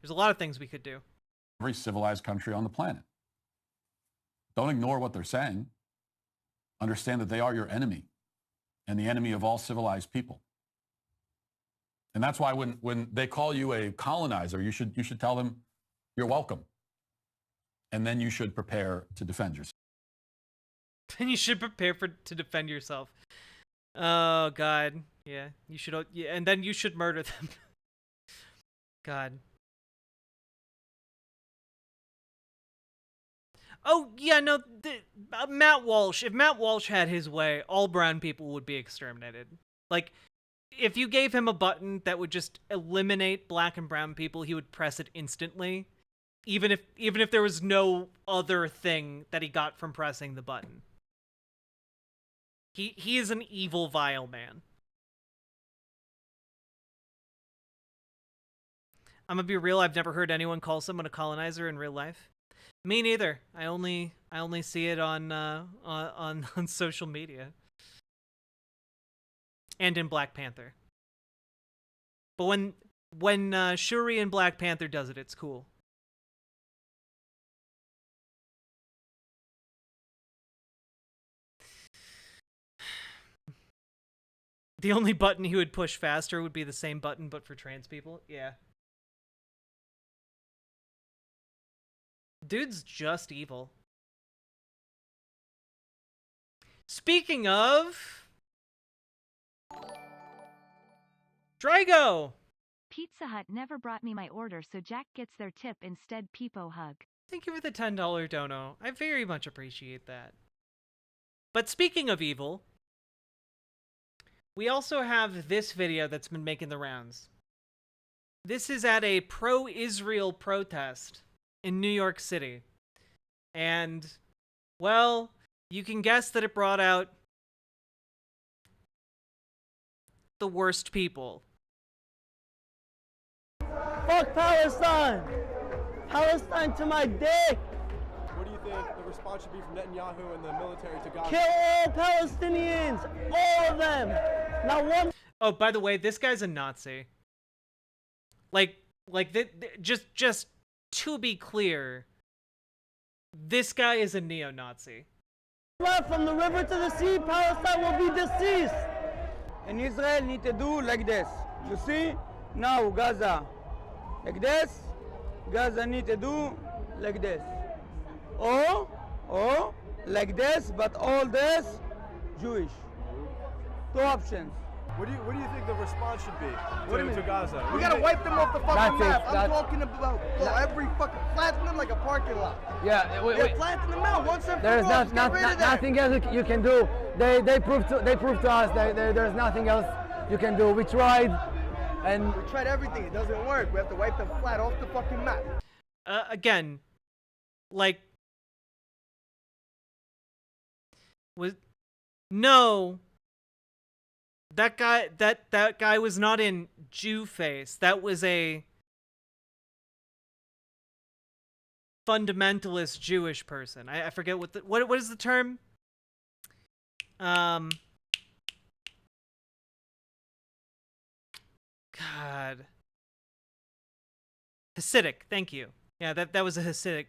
Speaker 1: There's a lot of things we could do.
Speaker 3: Every civilized country on the planet. Don't ignore what they're saying. Understand that they are your enemy and the enemy of all civilized people. And that's why when they call you a colonizer, you should tell them you're welcome. And then you should prepare to defend yourself.
Speaker 1: Then you should prepare to defend yourself. Oh God, yeah. You should, yeah, and then you should murder them. God. Oh yeah, no. Matt Walsh. If Matt Walsh had his way, all brown people would be exterminated. Like, if you gave him a button that would just eliminate black and brown people, he would press it instantly. even if there was no other thing that he got from pressing the button. He is an evil, vile man. I'm gonna be real, I've never heard anyone call someone a colonizer in real life. Me neither. I only see it on social media. And in Black Panther. But when Shuri in Black Panther does it, it's cool. The only button he would push faster would be the same button, but for trans people. Yeah. Dude's just evil. Speaking of... Drago!
Speaker 8: Pizza Hut never brought me my order, so Jack gets their tip instead. Peepo hug.
Speaker 1: Thank you for the $10 dono. I very much appreciate that. But speaking of evil, we also have this video that's been making the rounds. This is at a pro-Israel protest in New York City. And, well, you can guess that it brought out the worst people.
Speaker 4: Fuck Palestine! Palestine to my dick!
Speaker 13: What do you think the response should be from Netanyahu and the military to Gaza?
Speaker 4: Kill all Palestinians! All of them! Not one...
Speaker 1: Oh, by the way, this guy's a Nazi. Just to be clear, this guy is a neo-Nazi.
Speaker 4: Left from the river to the sea, Palestine will be deceased! And Israel need to do like this. You see? Now, Gaza. Like this. Gaza need to do like this. Or like this, but all this, Jewish. Two options.
Speaker 13: What do you think the response should be
Speaker 4: What do you
Speaker 13: to
Speaker 4: mean?
Speaker 13: Gaza?
Speaker 4: We gotta wipe them off the fucking map.
Speaker 13: I'm
Speaker 4: talking about every fucking planting them like a parking lot.
Speaker 22: Yeah,
Speaker 4: They're planting them out once and for
Speaker 22: there's
Speaker 4: all. Get rid of that.
Speaker 22: nothing else you can do. They proved to us that there's nothing else you can do. We tried, and
Speaker 4: we tried everything. It doesn't work. We have to wipe them flat off the fucking map.
Speaker 1: Again, like, no. That guy was not in Jew face. That was a fundamentalist Jewish person. I forget what is the term? God. Hasidic, thank you. Yeah, that was a Hasidic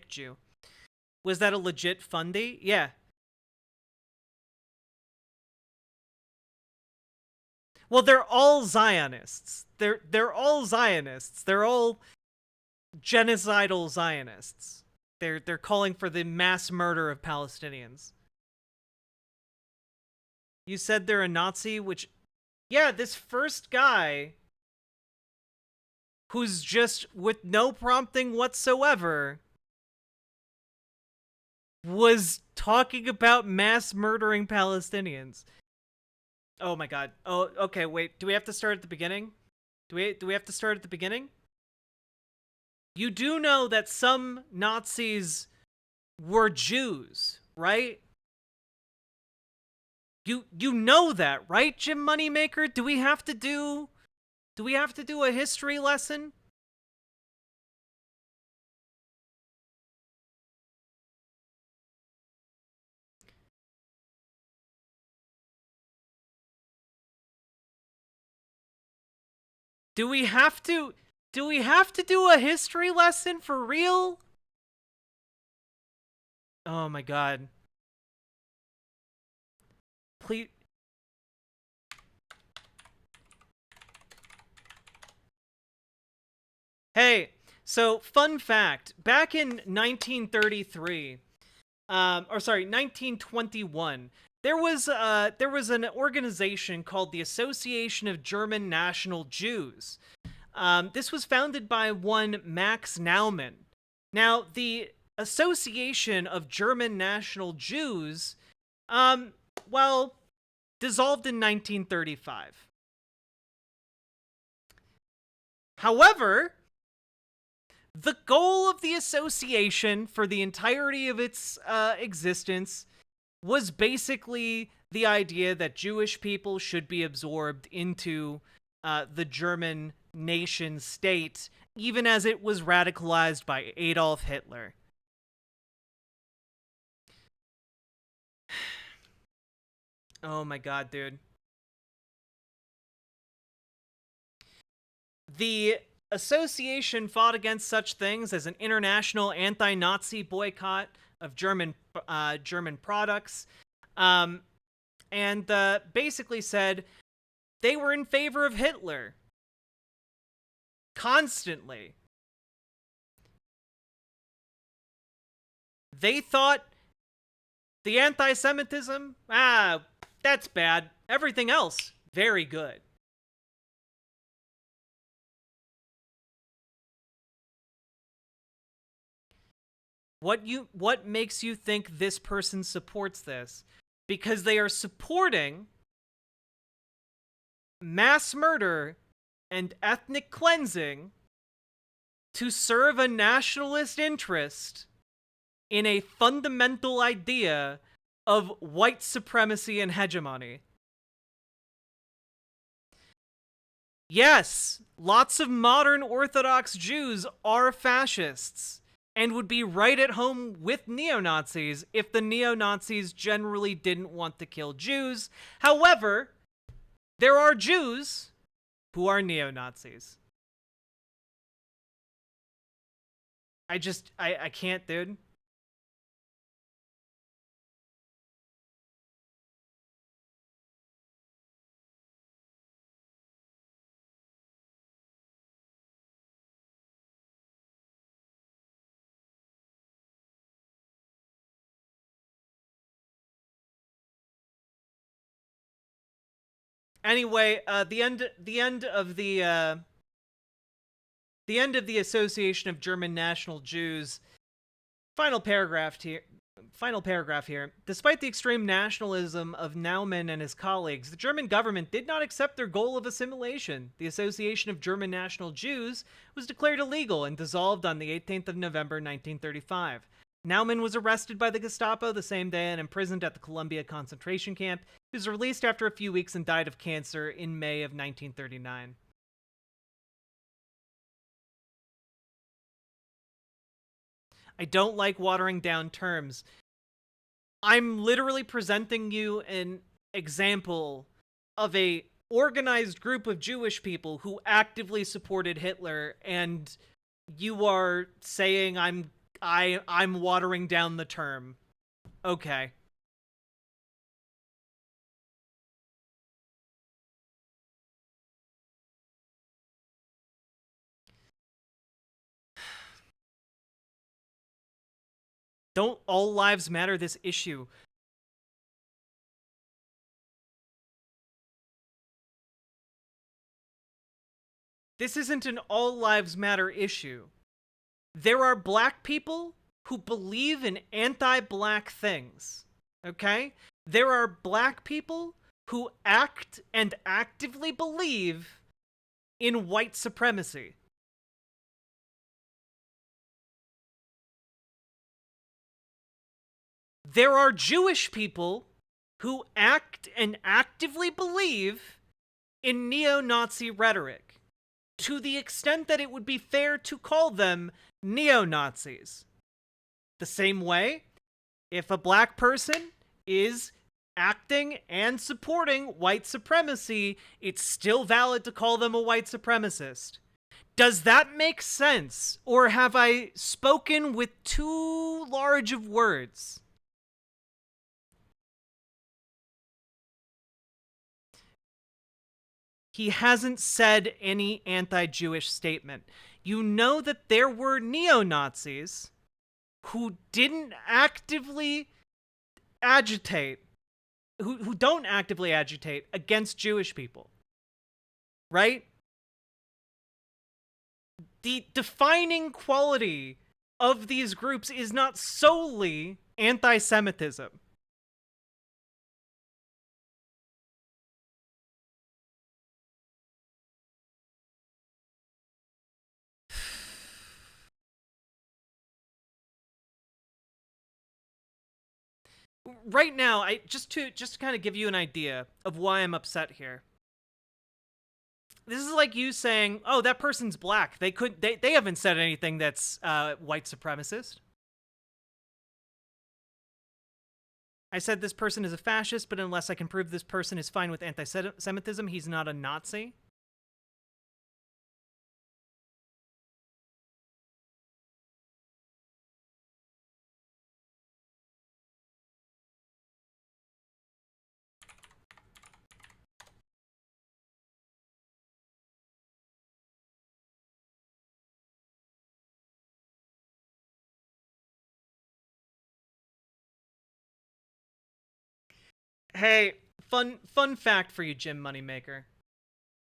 Speaker 1: Jew. Was that a legit fundy? Yeah. Well, they're all Zionists. They're all Zionists. They're all genocidal Zionists. They're calling for the mass murder of Palestinians. You said they're a Nazi, which, yeah, this first guy who's just with no prompting whatsoever was talking about mass murdering Palestinians. Oh my god. Oh, okay, wait. Do we have to start at the beginning? Do we have to start at the beginning? You do know that some Nazis were Jews, right? You know that, right, Jim Moneymaker? Do we have to do a history lesson? Do we have to do a history lesson for real? Oh my god. Please. Hey, so fun fact, back in 1933, 1921, there was an organization called the Association of German National Jews. This was founded by one Max Naumann. Now, the Association of German National Jews, well, dissolved in 1935. However, The goal of the association for the entirety of its existence was basically the idea that Jewish people should be absorbed into the German nation state, even as it was radicalized by Adolf Hitler. Oh my god, dude. The association fought against such things as an international anti-Nazi boycott of German products, and basically said they were in favor of Hitler constantly. They thought the anti-Semitism, that's bad. Everything else, very good. What makes you think this person supports this? Because they are supporting mass murder and ethnic cleansing to serve a nationalist interest in a fundamental idea of white supremacy and hegemony. Yes, lots of modern Orthodox Jews are fascists and would be right at home with neo-Nazis if the neo-Nazis generally didn't want to kill Jews. However, there are Jews who are neo-Nazis. I can't, dude. Anyway, the end of the Association of German National Jews. Final paragraph here. Despite the extreme nationalism of Naumann and his colleagues, the German government did not accept their goal of assimilation. The Association of German National Jews was declared illegal and dissolved on the 18th of November 1935. Naumann was arrested by the Gestapo the same day and imprisoned at the Columbia concentration camp. He was released after a few weeks and died of cancer in May of 1939. I don't like watering down terms. I'm literally presenting you an example of a organized group of Jewish people who actively supported Hitler, and you are saying I'm watering down the term. Okay. Don't all lives matter this issue? This isn't an all lives matter issue. There are black people who believe in anti-black things, okay? There are black people who act and actively believe in white supremacy. There are Jewish people who act and actively believe in neo-Nazi rhetoric, to the extent that it would be fair to call them neo-Nazis. The same way, if a black person is acting and supporting white supremacy, it's still valid to call them a white supremacist. Does that make sense? Or have I spoken with too large of words? He hasn't said any anti-Jewish statement. You know that there were neo-Nazis who didn't actively agitate, who don't actively agitate against Jewish people, right? The defining quality of these groups is not solely anti-Semitism. Right now, just to kind of give you an idea of why I'm upset here. This is like you saying, "Oh, that person's black." They haven't said anything that's white supremacist. I said this person is a fascist, but unless I can prove this person is fine with anti-Semitism, he's not a Nazi. Hey, fun fact for you, Jim Moneymaker.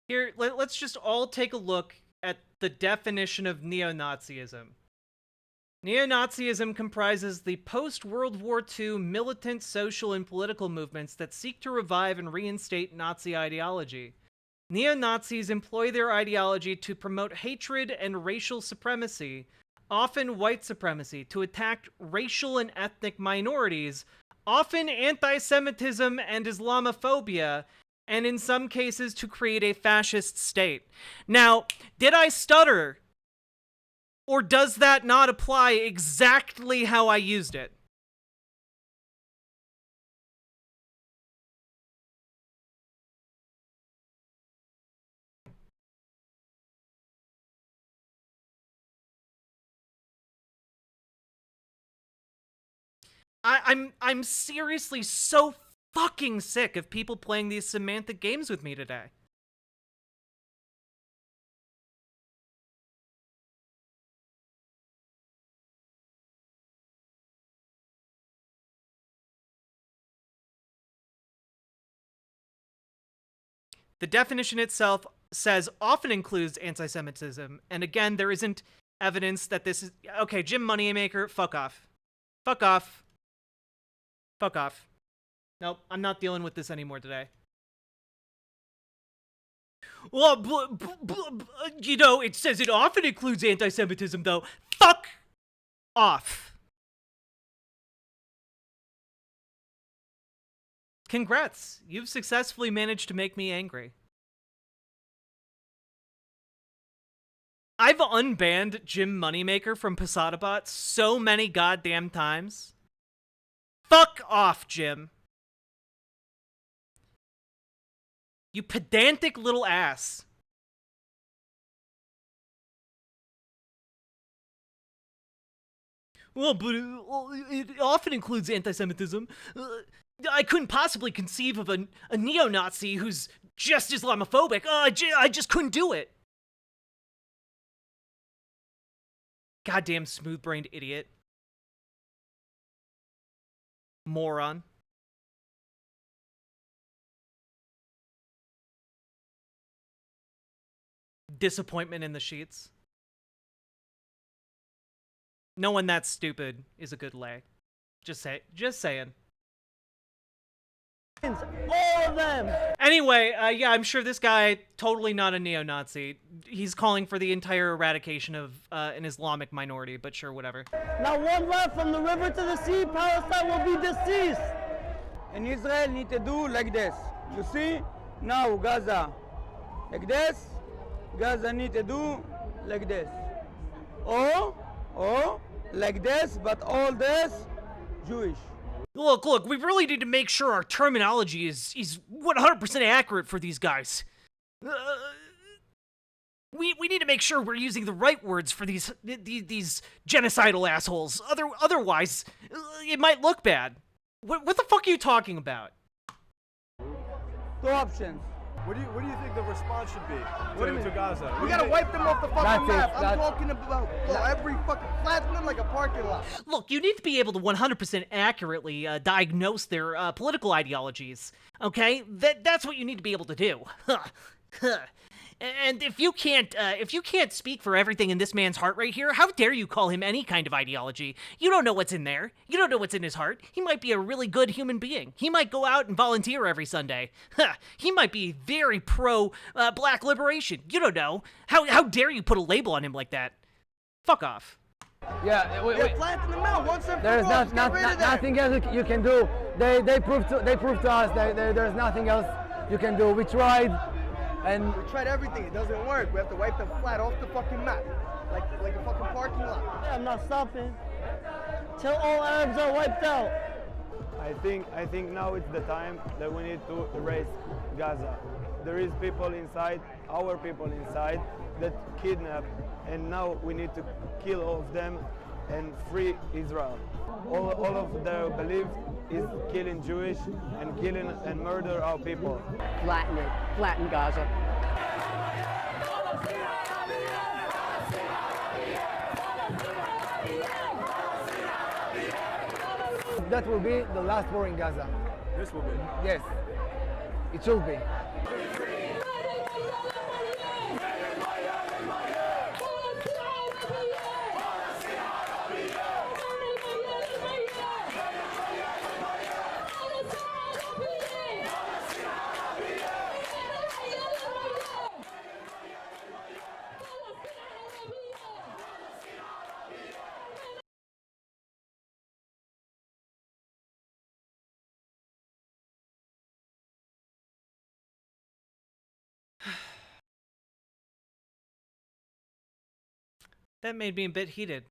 Speaker 1: Here, let's just all take a look at the definition of neo-Nazism. Neo-Nazism comprises the post-World War II militant social and political movements that seek to revive and reinstate Nazi ideology. Neo-Nazis employ their ideology to promote hatred and racial supremacy, often white supremacy, to attack racial and ethnic minorities, often anti-Semitism and Islamophobia, and in some cases to create a fascist state. Now, did I stutter? Or does that not apply exactly how I used it? I'm seriously so fucking sick of people playing these semantic games with me today. The definition itself says often includes anti-Semitism, and again, there isn't evidence that this is... Okay, Jim Moneymaker, fuck off. Fuck off. Fuck off. Nope, I'm not dealing with this anymore today. Well, you know, it says it often includes anti-Semitism, though. Fuck off. Congrats, you've successfully managed to make me angry. I've unbanned Jim Moneymaker from PasadaBot so many goddamn times. Fuck off, Jim. You pedantic little ass. Well, but it often includes anti-Semitism. I couldn't possibly conceive of a neo-Nazi who's just Islamophobic. I just couldn't do it. Goddamn smooth-brained idiot. Moron. Disappointment in the sheets. No one that stupid is a good lay. Just saying.
Speaker 22: All of them!
Speaker 1: Anyway, yeah, I'm sure this guy, totally not a neo-Nazi. He's calling for the entire eradication of an Islamic minority, but sure, whatever.
Speaker 4: Now one left from the river to the sea, Palestine will be deceased. And Israel need to do like this. You see? Now Gaza, like this. Gaza need to do like this. Or, like this, but all this, Jewish.
Speaker 1: Look, we really need to make sure our terminology is 100% accurate for these guys. We need to make sure we're using the right words for these genocidal assholes. Otherwise, it might look bad. What the fuck are you talking about?
Speaker 4: Two options.
Speaker 5: What do you think the response should be to Gaza?
Speaker 7: We gotta wipe them off the fucking map. I'm talking about every fucking flatten them like a parking lot.
Speaker 1: Look, you need to be able to 100% accurately diagnose their political ideologies. Okay, that's what you need to be able to do. And if you can't speak for everything in this man's heart right here, how dare you call him any kind of ideology? You don't know what's in there. You don't know what's in his heart. He might be a really good human being. He might go out and volunteer every Sunday. He might be very pro black liberation. You don't know. How dare you put a label on him like that? Fuck off.
Speaker 22: Yeah,
Speaker 7: flatten them out once and
Speaker 22: there's
Speaker 7: for all. Just get rid of that.
Speaker 22: nothing else you can do. They proved to us that there's nothing else you can do. We tried, and
Speaker 7: We tried everything. It doesn't work. We have to wipe them flat off the fucking map, like a fucking parking lot.
Speaker 22: I'm not stopping till all Arabs are wiped out.
Speaker 5: I think now it's the time that we need to erase Gaza. There is people inside, our people inside, that kidnap, and now we need to kill all of them and free Israel. All of their belief is killing Jewish and killing and murder our people.
Speaker 22: Flatten it. Flatten Gaza. That will be the last war in Gaza.
Speaker 5: This will be.
Speaker 22: Yes, it should be.
Speaker 1: That made me a bit heated.